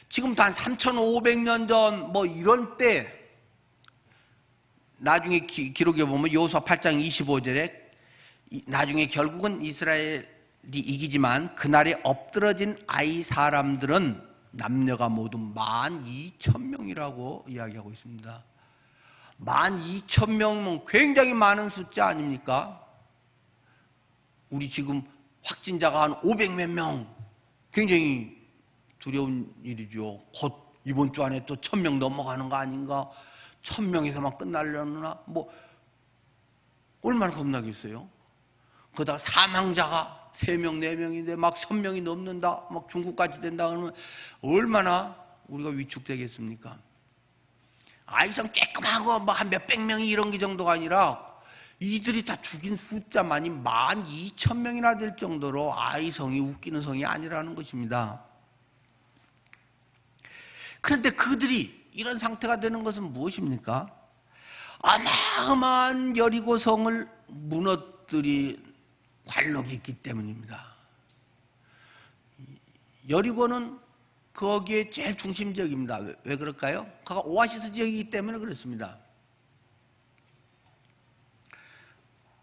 지금도 한 3,500년 전 뭐 이런 때 나중에 기록해 보면 여호수아 8장 25절에 나중에 결국은 이스라엘이 이기지만 그날에 엎드러진 아이 사람들은 남녀가 모두 12,000명이라고 이야기하고 있습니다. 12,000명은 굉장히 많은 숫자 아닙니까? 우리 지금 확진자가 한 500몇 명, 굉장히 두려운 일이죠. 곧 이번 주 안에 또 1,000명 넘어가는 거 아닌가? 1,000명에서만 끝나려나? 뭐 얼마나 겁나겠어요? 그러다가 사망자가 3명, 4명인데 막 1,000명이 넘는다, 막 중국까지 된다 그러면 얼마나 우리가 위축되겠습니까? 아이성 쬐끔하고 뭐 한 몇백 명이 이런 게 정도가 아니라 이들이 다 죽인 숫자만이 12,000명이나 될 정도로 아이성이 웃기는 성이 아니라는 것입니다. 그런데 그들이 이런 상태가 되는 것은 무엇입니까? 어마어마한 여리고 성을 무너뜨린 관록이 있기 때문입니다. 여리고는 거기에 제일 중심 지역입니다. 왜 그럴까요? 그가 오아시스 지역이기 때문에 그렇습니다.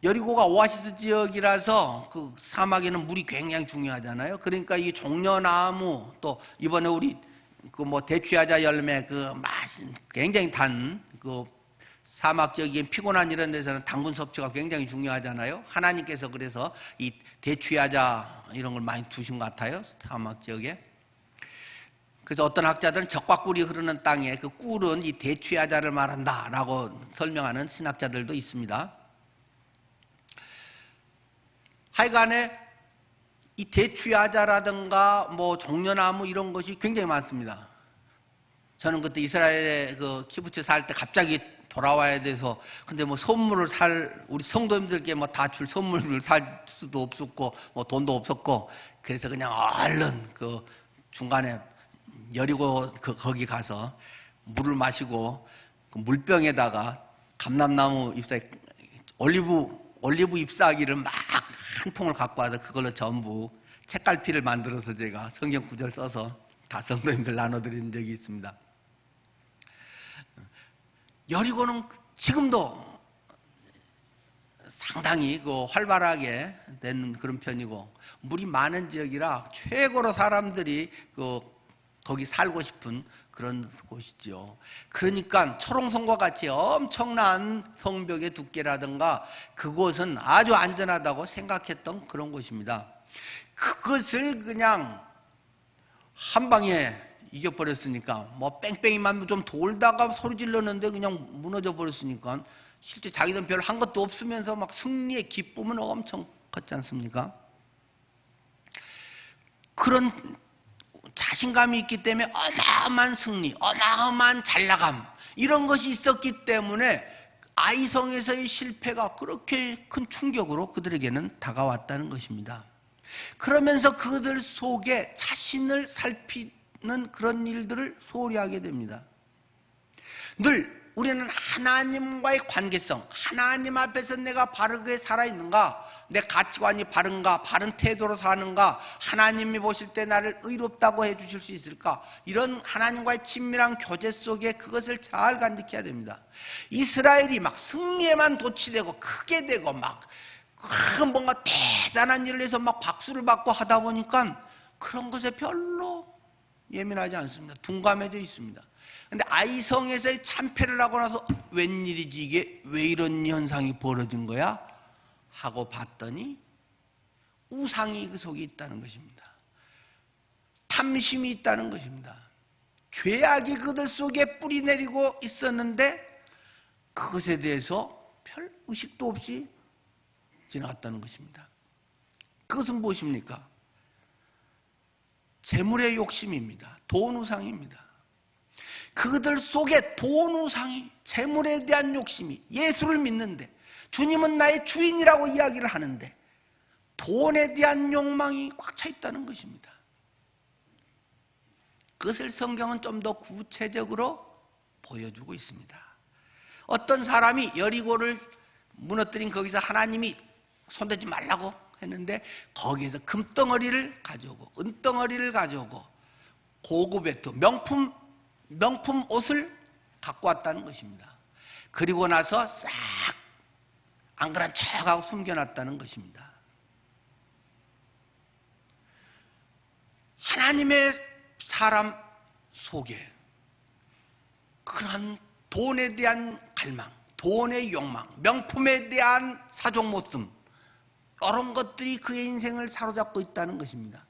여리고가 오아시스 지역이라서 그 사막에는 물이 굉장히 중요하잖아요. 그러니까 이 종려나무 또 이번에 우리 그 뭐 대추야자 열매 그 맛은 굉장히 단 그 사막 지역에 피곤한 이런 데서는 당분 섭취가 굉장히 중요하잖아요. 하나님께서 그래서 이 대추야자 이런 걸 많이 두신 것 같아요. 사막 지역에. 그래서 어떤 학자들은 적과 꿀이 흐르는 땅에 그 꿀은 이 대추야자를 말한다라고 설명하는 신학자들도 있습니다. 하여간에 이 대추야자라든가 뭐 종려나무 이런 것이 굉장히 많습니다. 저는 그때 이스라엘에 그 키부츠 살 때 갑자기 돌아와야 돼서 근데 뭐 선물을 우리 성도님들께 뭐 다 줄 선물을 살 수도 없었고 뭐 돈도 없었고 그래서 그냥 얼른 그 중간에 여리고 거기 가서 물을 마시고 그 물병에다가 감람나무 잎사귀 올리브 잎사귀를 막 한 통을 갖고 와서 그걸로 전부 책갈피를 만들어서 제가 성경 구절 써서 다 성도님들 나눠드린 적이 있습니다. 여리고는 지금도 상당히 그 활발하게 된 그런 편이고 물이 많은 지역이라 최고로 사람들이 거기 살고 싶은 그런 곳이죠. 그러니까 초롱성과 같이 엄청난 성벽의 두께라든가 그곳은 아주 안전하다고 생각했던 그런 곳입니다. 그것을 그냥 한 방에 이겨버렸으니까 뭐 뺑뺑이만 좀 돌다가 소리 질렀는데 그냥 무너져 버렸으니까 실제 자기들은 별 한 것도 없으면서 막 승리의 기쁨은 엄청 컸지 않습니까? 그런 자신감이 있기 때문에 어마어마한 승리, 어마어마한 잘나감, 이런 것이 있었기 때문에 아이성에서의 실패가 그렇게 큰 충격으로 그들에게는 다가왔다는 것입니다. 그러면서 그들 속에 자신을 살피는 그런 일들을 소홀히 하게 됩니다. 늘 우리는 하나님과의 관계성, 하나님 앞에서 내가 바르게 살아있는가, 내 가치관이 바른가, 바른 태도로 사는가, 하나님이 보실 때 나를 의롭다고 해주실 수 있을까, 이런 하나님과의 친밀한 교제 속에 그것을 잘 간직해야 됩니다. 이스라엘이 막 승리에만 도취되고 크게 되고 막 뭔가 대단한 일을 해서 막 박수를 받고 하다 보니까 그런 것에 별로 예민하지 않습니다. 둔감해져 있습니다. 근데 아이성에서의 참패를 하고 나서 웬일이지, 이게 왜 이런 현상이 벌어진 거야? 하고 봤더니 우상이 그 속에 있다는 것입니다. 탐심이 있다는 것입니다. 죄악이 그들 속에 뿌리내리고 있었는데 그것에 대해서 별 의식도 없이 지나갔다는 것입니다. 그것은 무엇입니까? 재물의 욕심입니다. 돈 우상입니다. 그들 속에 돈 우상이, 재물에 대한 욕심이, 예수를 믿는데 주님은 나의 주인이라고 이야기를 하는데 돈에 대한 욕망이 꽉 차 있다는 것입니다. 그것을 성경은 좀 더 구체적으로 보여주고 있습니다. 어떤 사람이 여리고를 무너뜨린 거기서 하나님이 손대지 말라고 했는데 거기에서 금덩어리를 가져오고 은덩어리를 가져오고 고급의 명품 옷을 갖고 왔다는 것입니다. 그리고 나서 싹 안 그런 척하고 숨겨놨다는 것입니다. 하나님의 사람 속에 그런 돈에 대한 갈망, 돈의 욕망, 명품에 대한 사종 모습, 이런 것들이 그의 인생을 사로잡고 있다는 것입니다.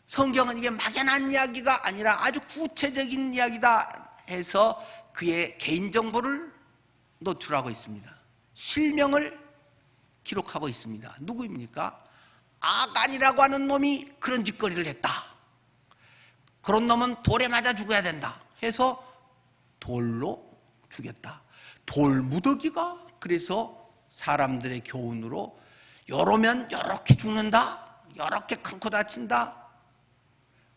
성경은 이게 막연한 이야기가 아니라 아주 구체적인 이야기다 해서 그의 개인정보를 노출하고 있습니다. 실명을 기록하고 있습니다. 누구입니까? 아간이라고 하는 놈이 그런 짓거리를 했다. 그런 놈은 돌에 맞아 죽어야 된다 해서 돌로 죽였다. 돌무더기가 그래서 사람들의 교훈으로 요러면 요렇게 죽는다, 요렇게 큰 코 다친다,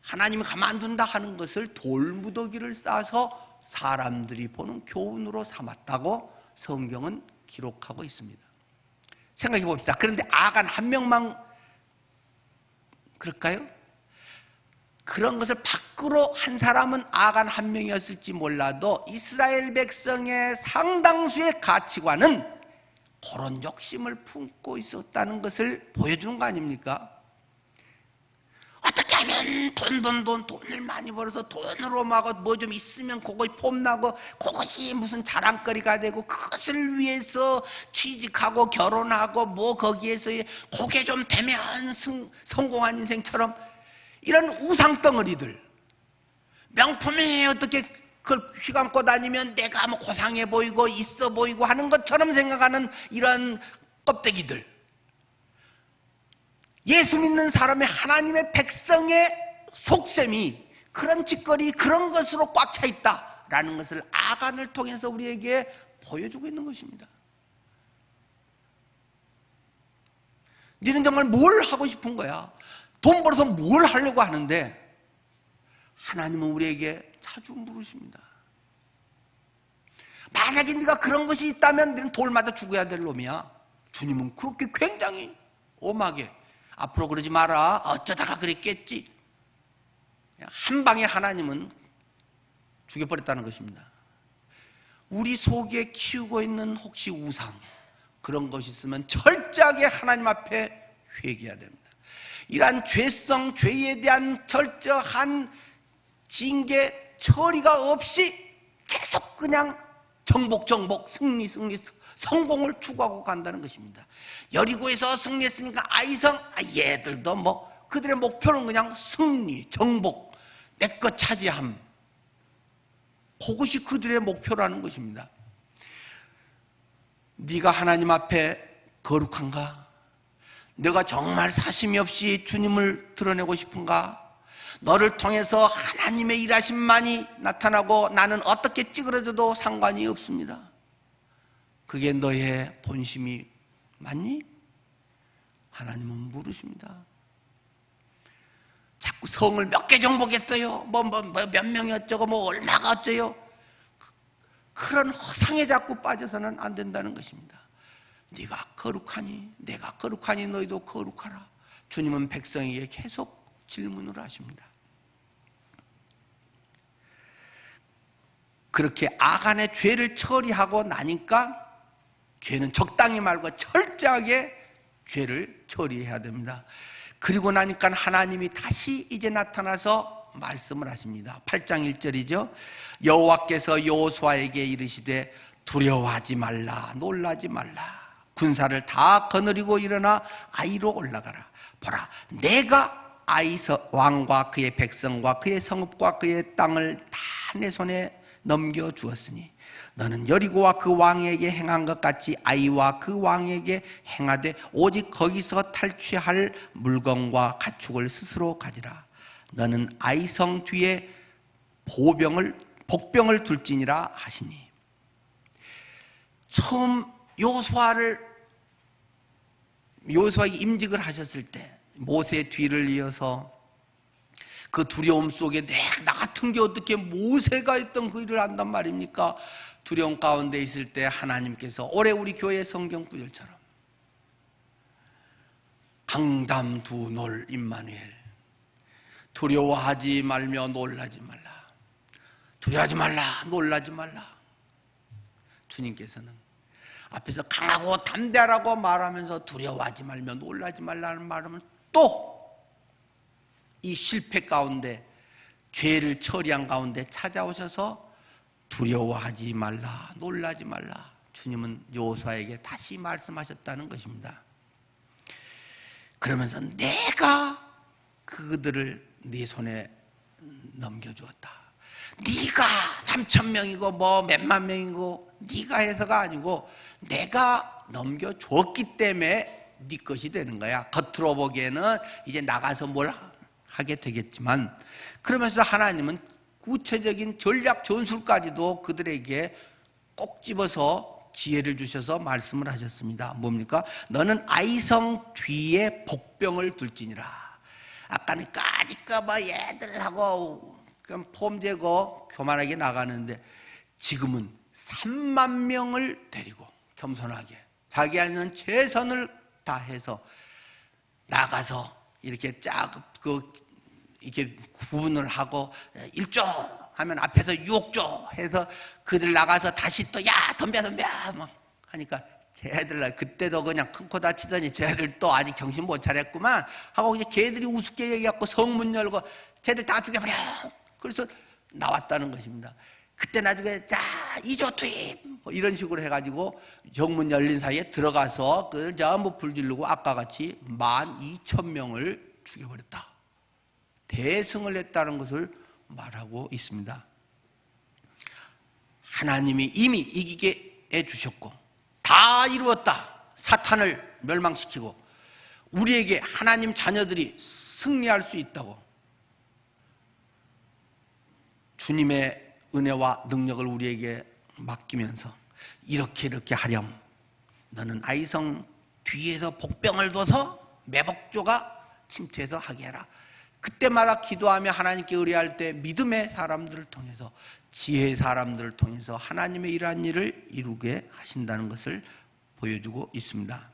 하나님이 가만둔다 하는 것을 돌무더기를 싸서 사람들이 보는 교훈으로 삼았다고 성경은 기록하고 있습니다. 생각해 봅시다. 그런데 아간 한 명만 그럴까요? 그런 것을 밖으로 한 사람은 아간 한 명이었을지 몰라도 이스라엘 백성의 상당수의 가치관은 그런 욕심을 품고 있었다는 것을 보여주는 거 아닙니까? 어떻게 하면 돈을 많이 벌어서 돈으로 막 뭐 좀 있으면 그거 폼나고 그것이 무슨 자랑거리가 되고 그것을 위해서 취직하고 결혼하고 뭐 거기에서 그게 좀 되면 성공한 인생처럼 이런 우상덩어리들, 명품이 어떻게 그걸 휘감고 다니면 내가 뭐 고상해 보이고 있어 보이고 하는 것처럼 생각하는 이런 껍데기들, 예수 믿는 사람의 하나님의 백성의 속셈이 그런 짓거리, 그런 것으로 꽉 차 있다라는 것을 아간을 통해서 우리에게 보여주고 있는 것입니다. 너는 정말 뭘 하고 싶은 거야? 돈 벌어서 뭘 하려고 하는데 하나님은 우리에게 자주 물으십니다. 만약에 네가 그런 것이 있다면 너는 돌 맞아 죽어야 될 놈이야. 주님은 그렇게 굉장히 엄하게 앞으로 그러지 마라, 어쩌다가 그랬겠지, 한 방에 하나님은 죽여버렸다는 것입니다. 우리 속에 키우고 있는 혹시 우상, 그런 것이 있으면 철저하게 하나님 앞에 회개해야 됩니다. 이러한 죄성, 죄에 대한 철저한 징계, 처리가 없이 계속 그냥 정복, 승리, 성공을 추구하고 간다는 것입니다. 여리고에서 승리했으니까 아이성, 얘들도 뭐 그들의 목표는 그냥 승리, 정복, 내 것 차지함, 그것이 그들의 목표라는 것입니다. 네가 하나님 앞에 거룩한가? 내가 정말 사심이 없이 주님을 드러내고 싶은가? 너를 통해서 하나님의 일하심만이 나타나고 나는 어떻게 찌그러져도 상관이 없습니다. 그게 너의 본심이 맞니? 하나님은 물으십니다. 자꾸 성을 몇 개 정복했어요. 몇 명이 어쩌고 얼마가 어쩌요. 그런 허상에 자꾸 빠져서는 안 된다는 것입니다. 네가 거룩하니 내가 거룩하니 너희도 거룩하라. 주님은 백성에게 계속 질문을 하십니다. 그렇게 아간의 죄를 처리하고 나니까 죄는 적당히 말고 철저하게 죄를 처리해야 됩니다. 그리고 나니까 하나님이 다시 이제 나타나서 말씀을 하십니다. 8장 1절이죠. 여호와께서 여호수아에게 이르시되 두려워하지 말라 놀라지 말라. 군사를 다 거느리고 일어나 아이로 올라가라. 보라 내가 아이 왕과 그의 백성과 그의 성읍과 그의 땅을 다 내 손에 넘겨주었으니 너는 여리고와 그 왕에게 행한 것 같이 아이와 그 왕에게 행하되 오직 거기서 탈취할 물건과 가축을 스스로 가지라. 너는 아이성 뒤에 복병을 둘지니라 하시니. 처음 여호수아에게 임직을 하셨을 때 모세의 뒤를 이어서 그 두려움 속에 나 같은 게 어떻게 모세가 했던 그 일을 한단 말입니까? 두려움 가운데 있을 때 하나님께서 올해 우리 교회 성경 구절처럼 강담 두놀 임마누엘 두려워하지 말며 놀라지 말라. 두려워하지 말라 놀라지 말라. 주님께서는 앞에서 강하고 담대하라고 말하면서 두려워하지 말며 놀라지 말라는 말하면 또 이 실패 가운데 죄를 처리한 가운데 찾아오셔서 두려워하지 말라 놀라지 말라. 주님은 여호수아에게 다시 말씀하셨다는 것입니다. 그러면서 내가 그들을 네 손에 넘겨주었다. 네가 3,000명이고 몇만 명이고 네가 해서가 아니고 내가 넘겨줬기 때문에 네 것이 되는 거야. 겉으로 보기에는 이제 나가서 뭘 하게 되겠지만, 그러면서 하나님은 구체적인 전략 전술까지도 그들에게 꼭 집어서 지혜를 주셔서 말씀을 하셨습니다. 뭡니까? 너는 아이성 뒤에 복병을 둘지니라. 아까는 까짓까 얘들하고 폼 재고 교만하게 나가는데 지금은 3만 명을 데리고 겸손하게 자기 하는 최선을 다해서 나가서 이렇게 이렇게 구분을 하고 1조 하면 앞에서 6조 해서 그들 나가서 다시 또 야 덤벼 뭐 하니까 쟤들 그때도 그냥 큰 코 다치더니 쟤들 또 아직 정신 못 차렸구만 하고 이제 걔들이 우습게 얘기하고 성문 열고 쟤들 다 죽여버려. 그래서 나왔다는 것입니다. 그때 나중에 자 2조 투입 뭐 이런 식으로 해가지고 정문 열린 사이에 들어가서 그걸 전부 불지르고 아까 같이 12,000명을 죽여버렸다. 대승을 했다는 것을 말하고 있습니다. 하나님이 이미 이기게 해주셨고 다 이루었다. 사탄을 멸망시키고 우리에게 하나님 자녀들이 승리할 수 있다고 주님의 은혜와 능력을 우리에게 맡기면서 이렇게 하렴. 너는 아이성 뒤에서 복병을 둬서 매복조가 침투해서 하게 해라. 그때마다 기도하며 하나님께 의뢰할 때 믿음의 사람들을 통해서 지혜의 사람들을 통해서 하나님의 이러한 일을 이루게 하신다는 것을 보여주고 있습니다.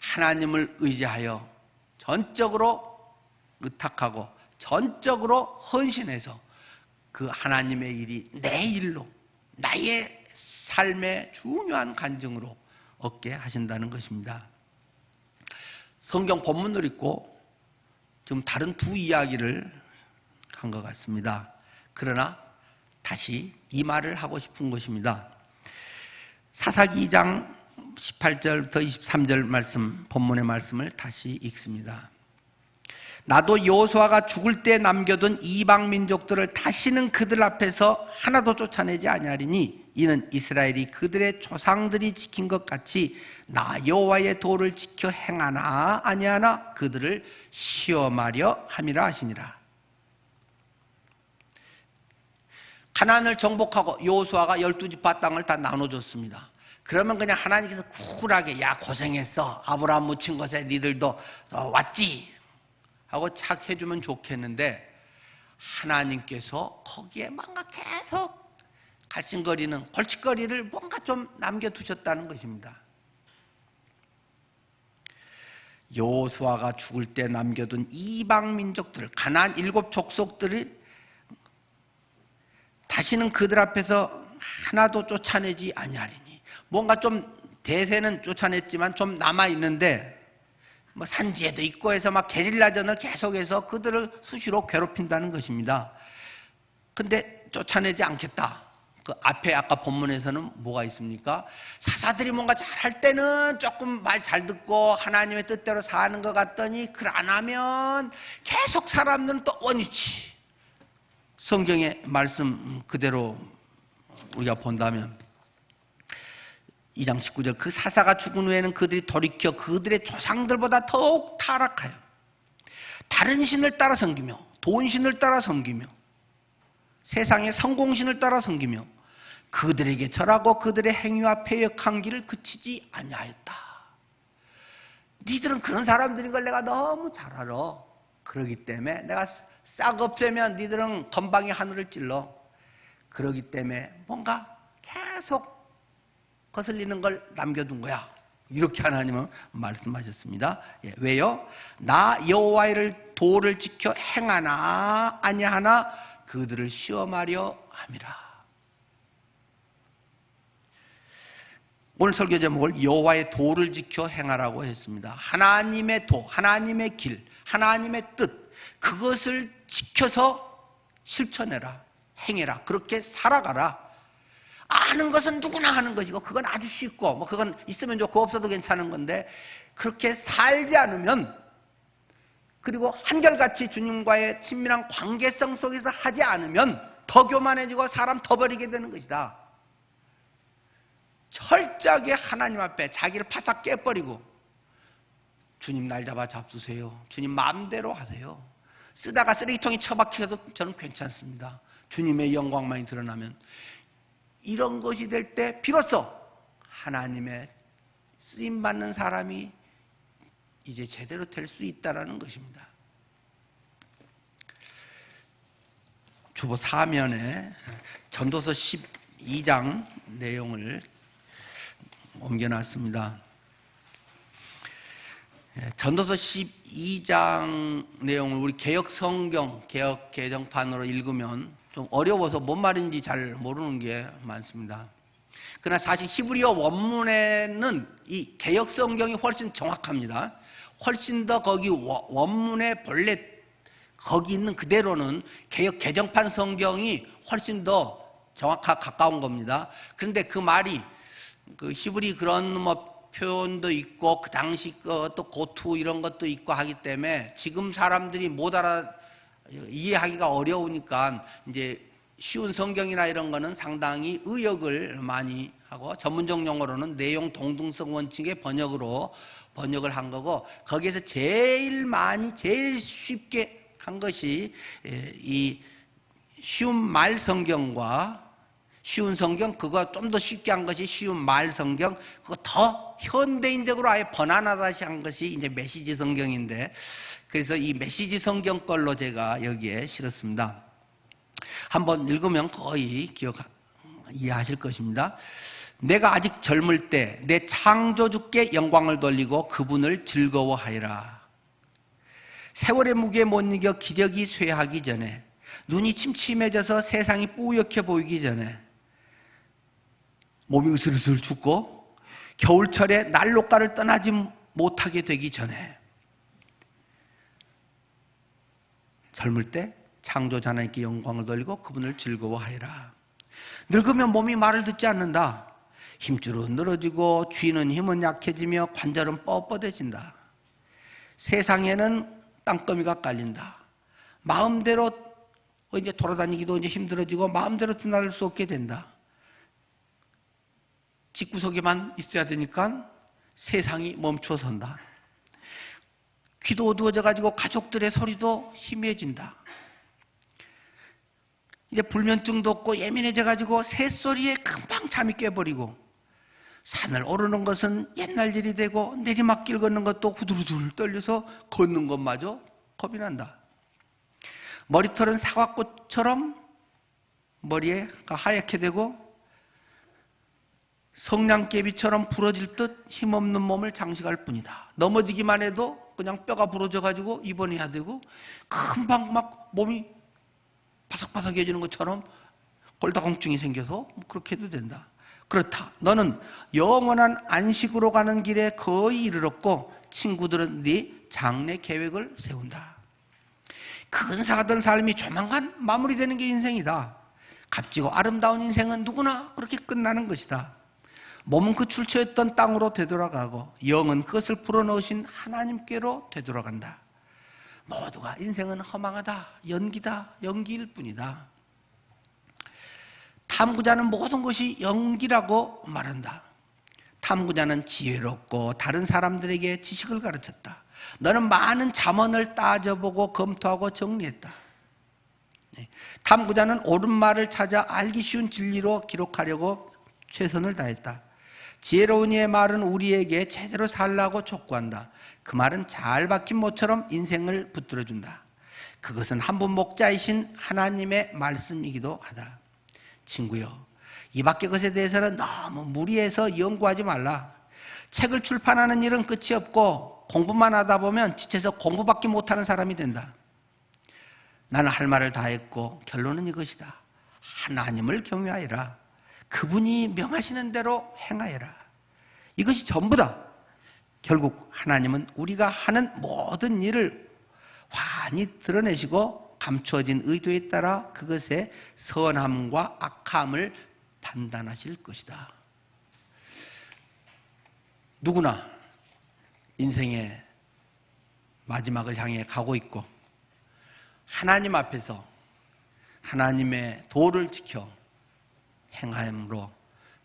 하나님을 의지하여 전적으로 의탁하고 전적으로 헌신해서 그 하나님의 일이 내 일로 나의 삶의 중요한 간증으로 얻게 하신다는 것입니다. 성경 본문을 읽고 좀 다른 두 이야기를 한 것 같습니다. 그러나 다시 이 말을 하고 싶은 것입니다. 사사기 2장 18절부터 23절 말씀, 본문의 말씀을 다시 읽습니다. 나도 여호수아가 죽을 때 남겨둔 이방 민족들을 다시는 그들 앞에서 하나도 쫓아내지 아니하리니 이는 이스라엘이 그들의 조상들이 지킨 것 같이 나 여호와의 도를 지켜 행하나 아니하나 그들을 시험하려 함이라 하시니라. 가나안을 정복하고 여호수아가 12지파 땅을 다 나눠줬습니다. 그러면 그냥 하나님께서 쿨하게 야 고생했어, 아브라함 묻힌 것에 니들도 왔지 하고 착 해주면 좋겠는데, 하나님께서 거기에 뭔가 계속 갈신거리는 골칫거리를 뭔가 좀 남겨두셨다는 것입니다. 여호수아가 죽을 때 남겨둔 이방 민족들, 가나안 7족속들이 다시는 그들 앞에서 하나도 쫓아내지 아니하리니, 뭔가 좀 대세는 쫓아냈지만 좀 남아있는데 뭐 산지에도 있고 해서 막 게릴라전을 계속해서 그들을 수시로 괴롭힌다는 것입니다. 근데 쫓아내지 않겠다. 그 앞에 아까 본문에서는 뭐가 있습니까? 사사들이 뭔가 잘할 때는 조금 말 잘 듣고 하나님의 뜻대로 사는 것 같더니 그걸 안 하면 계속 사람들은 또 원위치. 성경의 말씀 그대로 우리가 본다면 2장 19절, 그 사사가 죽은 후에는 그들이 돌이켜 그들의 조상들보다 더욱 타락하여 다른 신을 따라 섬기며 돈신을 따라 섬기며 세상의 성공신을 따라 섬기며 그들에게 절하고 그들의 행위와 패역한 길을 그치지 아니하였다. 니들은 그런 사람들인 걸 내가 너무 잘 알아. 그러기 때문에 내가 싹 없애면 니들은 건방에 하늘을 찔러. 그러기 때문에 뭔가 계속 거슬리는 걸 남겨둔 거야. 이렇게 하나님은 말씀하셨습니다. 예, 왜요? 나 여호와의 도를 지켜 행하나 아니하나 그들을 시험하려 함이라. 오늘 설교 제목을 여호와의 도를 지켜 행하라고 했습니다. 하나님의 도, 하나님의 길, 하나님의 뜻, 그것을 지켜서 실천해라, 행해라, 그렇게 살아가라. 아는 것은 누구나 하는 것이고 그건 아주 쉽고 뭐 그건 있으면 좋고 없어도 괜찮은 건데, 그렇게 살지 않으면, 그리고 한결같이 주님과의 친밀한 관계성 속에서 하지 않으면 더 교만해지고 사람 더 버리게 되는 것이다. 철저하게 하나님 앞에 자기를 파삭 깨버리고 주님 날 잡아 잡수세요, 주님 마음대로 하세요, 쓰다가 쓰레기통에 처박혀도 저는 괜찮습니다, 주님의 영광만이 드러나면, 이런 것이 될 때 비로소 하나님의 쓰임받는 사람이 이제 제대로 될 수 있다는 것입니다. 주보 사면에 전도서 12장 내용을 옮겨놨습니다. 전도서 12장 내용을 우리 개역 성경, 개역 개정판으로 읽으면 좀 어려워서 뭔 말인지 잘 모르는 게 많습니다. 그러나 사실 히브리어 원문에는 이 개역 성경이 훨씬 정확합니다. 훨씬 더 거기 원문의 본래 거기 있는 그대로는 개역 개정판 성경이 훨씬 더 정확하고 가까운 겁니다. 그런데 그 말이 그 히브리 그런 뭐 표현도 있고 그 당시 또 고투 이런 것도 있고 하기 때문에 지금 사람들이 못 이해하기가 어려우니까 이제 쉬운 성경이나 이런 거는 상당히 의역을 많이 하고 전문적 용어로는 내용 동등성 원칙의 번역을 한 거고, 거기에서 제일 쉽게 한 것이 이 쉬운 말 성경과 쉬운 성경, 그거 좀 더 쉽게 한 것이 쉬운 말 성경, 그거 더 현대인적으로 아예 번안하다시 한 것이 이제 메시지 성경인데, 그래서 이 메시지 성경 걸로 제가 여기에 실었습니다. 한번 읽으면 거의 이해하실 것입니다. 내가 아직 젊을 때 내 창조주께 영광을 돌리고 그분을 즐거워하리라. 세월의 무게에 못 이겨 기력이 쇠하기 전에, 눈이 침침해져서 세상이 뿌옇게 보이기 전에, 몸이 으슬으슬 춥고 겨울철에 난로가를 떠나지 못하게 되기 전에, 젊을 때 창조자 하나님께 영광을 돌리고 그분을 즐거워하리라. 늙으면 몸이 말을 듣지 않는다. 힘줄은 늘어지고 쥐는 힘은 약해지며 관절은 뻣뻣해진다. 세상에는 땅거미가 깔린다. 마음대로 이제 돌아다니기도 이제 힘들어지고 마음대로 드나들 수 없게 된다. 집구석에만 있어야 되니까 세상이 멈춰 선다. 귀도 어두워져 가지고 가족들의 소리도 희미해진다. 이제 불면증도 없고 예민해져 가지고 새소리에 금방 잠이 깨버리고, 산을 오르는 것은 옛날 일이 되고 내리막길 걷는 것도 후들후들 떨려서 걷는 것마저 겁이 난다. 머리털은 사과꽃처럼 머리가 하얗게 되고 성냥개비처럼 부러질 듯 힘없는 몸을 장식할 뿐이다. 넘어지기만 해도 그냥 뼈가 부러져 가지고 입원해야 되고, 금방 막 몸이 바삭바삭해지는 것처럼 골다공증이 생겨서 그렇게 해도 된다. 그렇다. 너는 영원한 안식으로 가는 길에 거의 이르렀고 친구들은 네 장래 계획을 세운다. 근사하던 삶이 조만간 마무리되는 게 인생이다. 값지고 아름다운 인생은 누구나 그렇게 끝나는 것이다. 몸은 그 출처였던 땅으로 되돌아가고 영은 그것을 불어넣으신 하나님께로 되돌아간다. 모두가 인생은 허망하다, 연기다, 연기일 뿐이다. 탐구자는 모든 것이 연기라고 말한다. 탐구자는 지혜롭고 다른 사람들에게 지식을 가르쳤다. 너는 많은 잠언을 따져보고 검토하고 정리했다. 탐구자는 옳은 말을 찾아 알기 쉬운 진리로 기록하려고 최선을 다했다. 지혜로운 이의 말은 우리에게 제대로 살라고 촉구한다. 그 말은 잘 박힌 모처럼 인생을 붙들어준다. 그것은 한 분 목자이신 하나님의 말씀이기도 하다. 친구여, 이 밖의 것에 대해서는 너무 무리해서 연구하지 말라. 책을 출판하는 일은 끝이 없고 공부만 하다 보면 지쳐서 공부밖에 못하는 사람이 된다. 나는 할 말을 다 했고 결론은 이것이다. 하나님을 경외하여라. 그분이 명하시는 대로 행하여라. 이것이 전부다. 결국 하나님은 우리가 하는 모든 일을 환히 드러내시고 감추어진 의도에 따라 그것의 선함과 악함을 판단하실 것이다. 누구나 인생의 마지막을 향해 가고 있고 하나님 앞에서 하나님의 도를 지켜 행함으로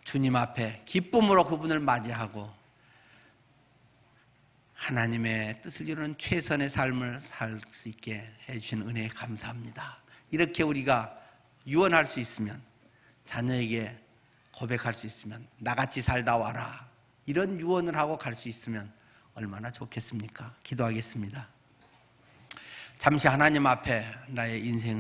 주님 앞에 기쁨으로 그분을 맞이하고 하나님의 뜻을 이루는 최선의 삶을 살 수 있게 해주신 은혜에 감사합니다. 이렇게 우리가 유언할 수 있으면, 자녀에게 고백할 수 있으면, 나같이 살다 와라, 이런 유언을 하고 갈 수 있으면 얼마나 좋겠습니까? 기도하겠습니다. 잠시 하나님 앞에 나의 인생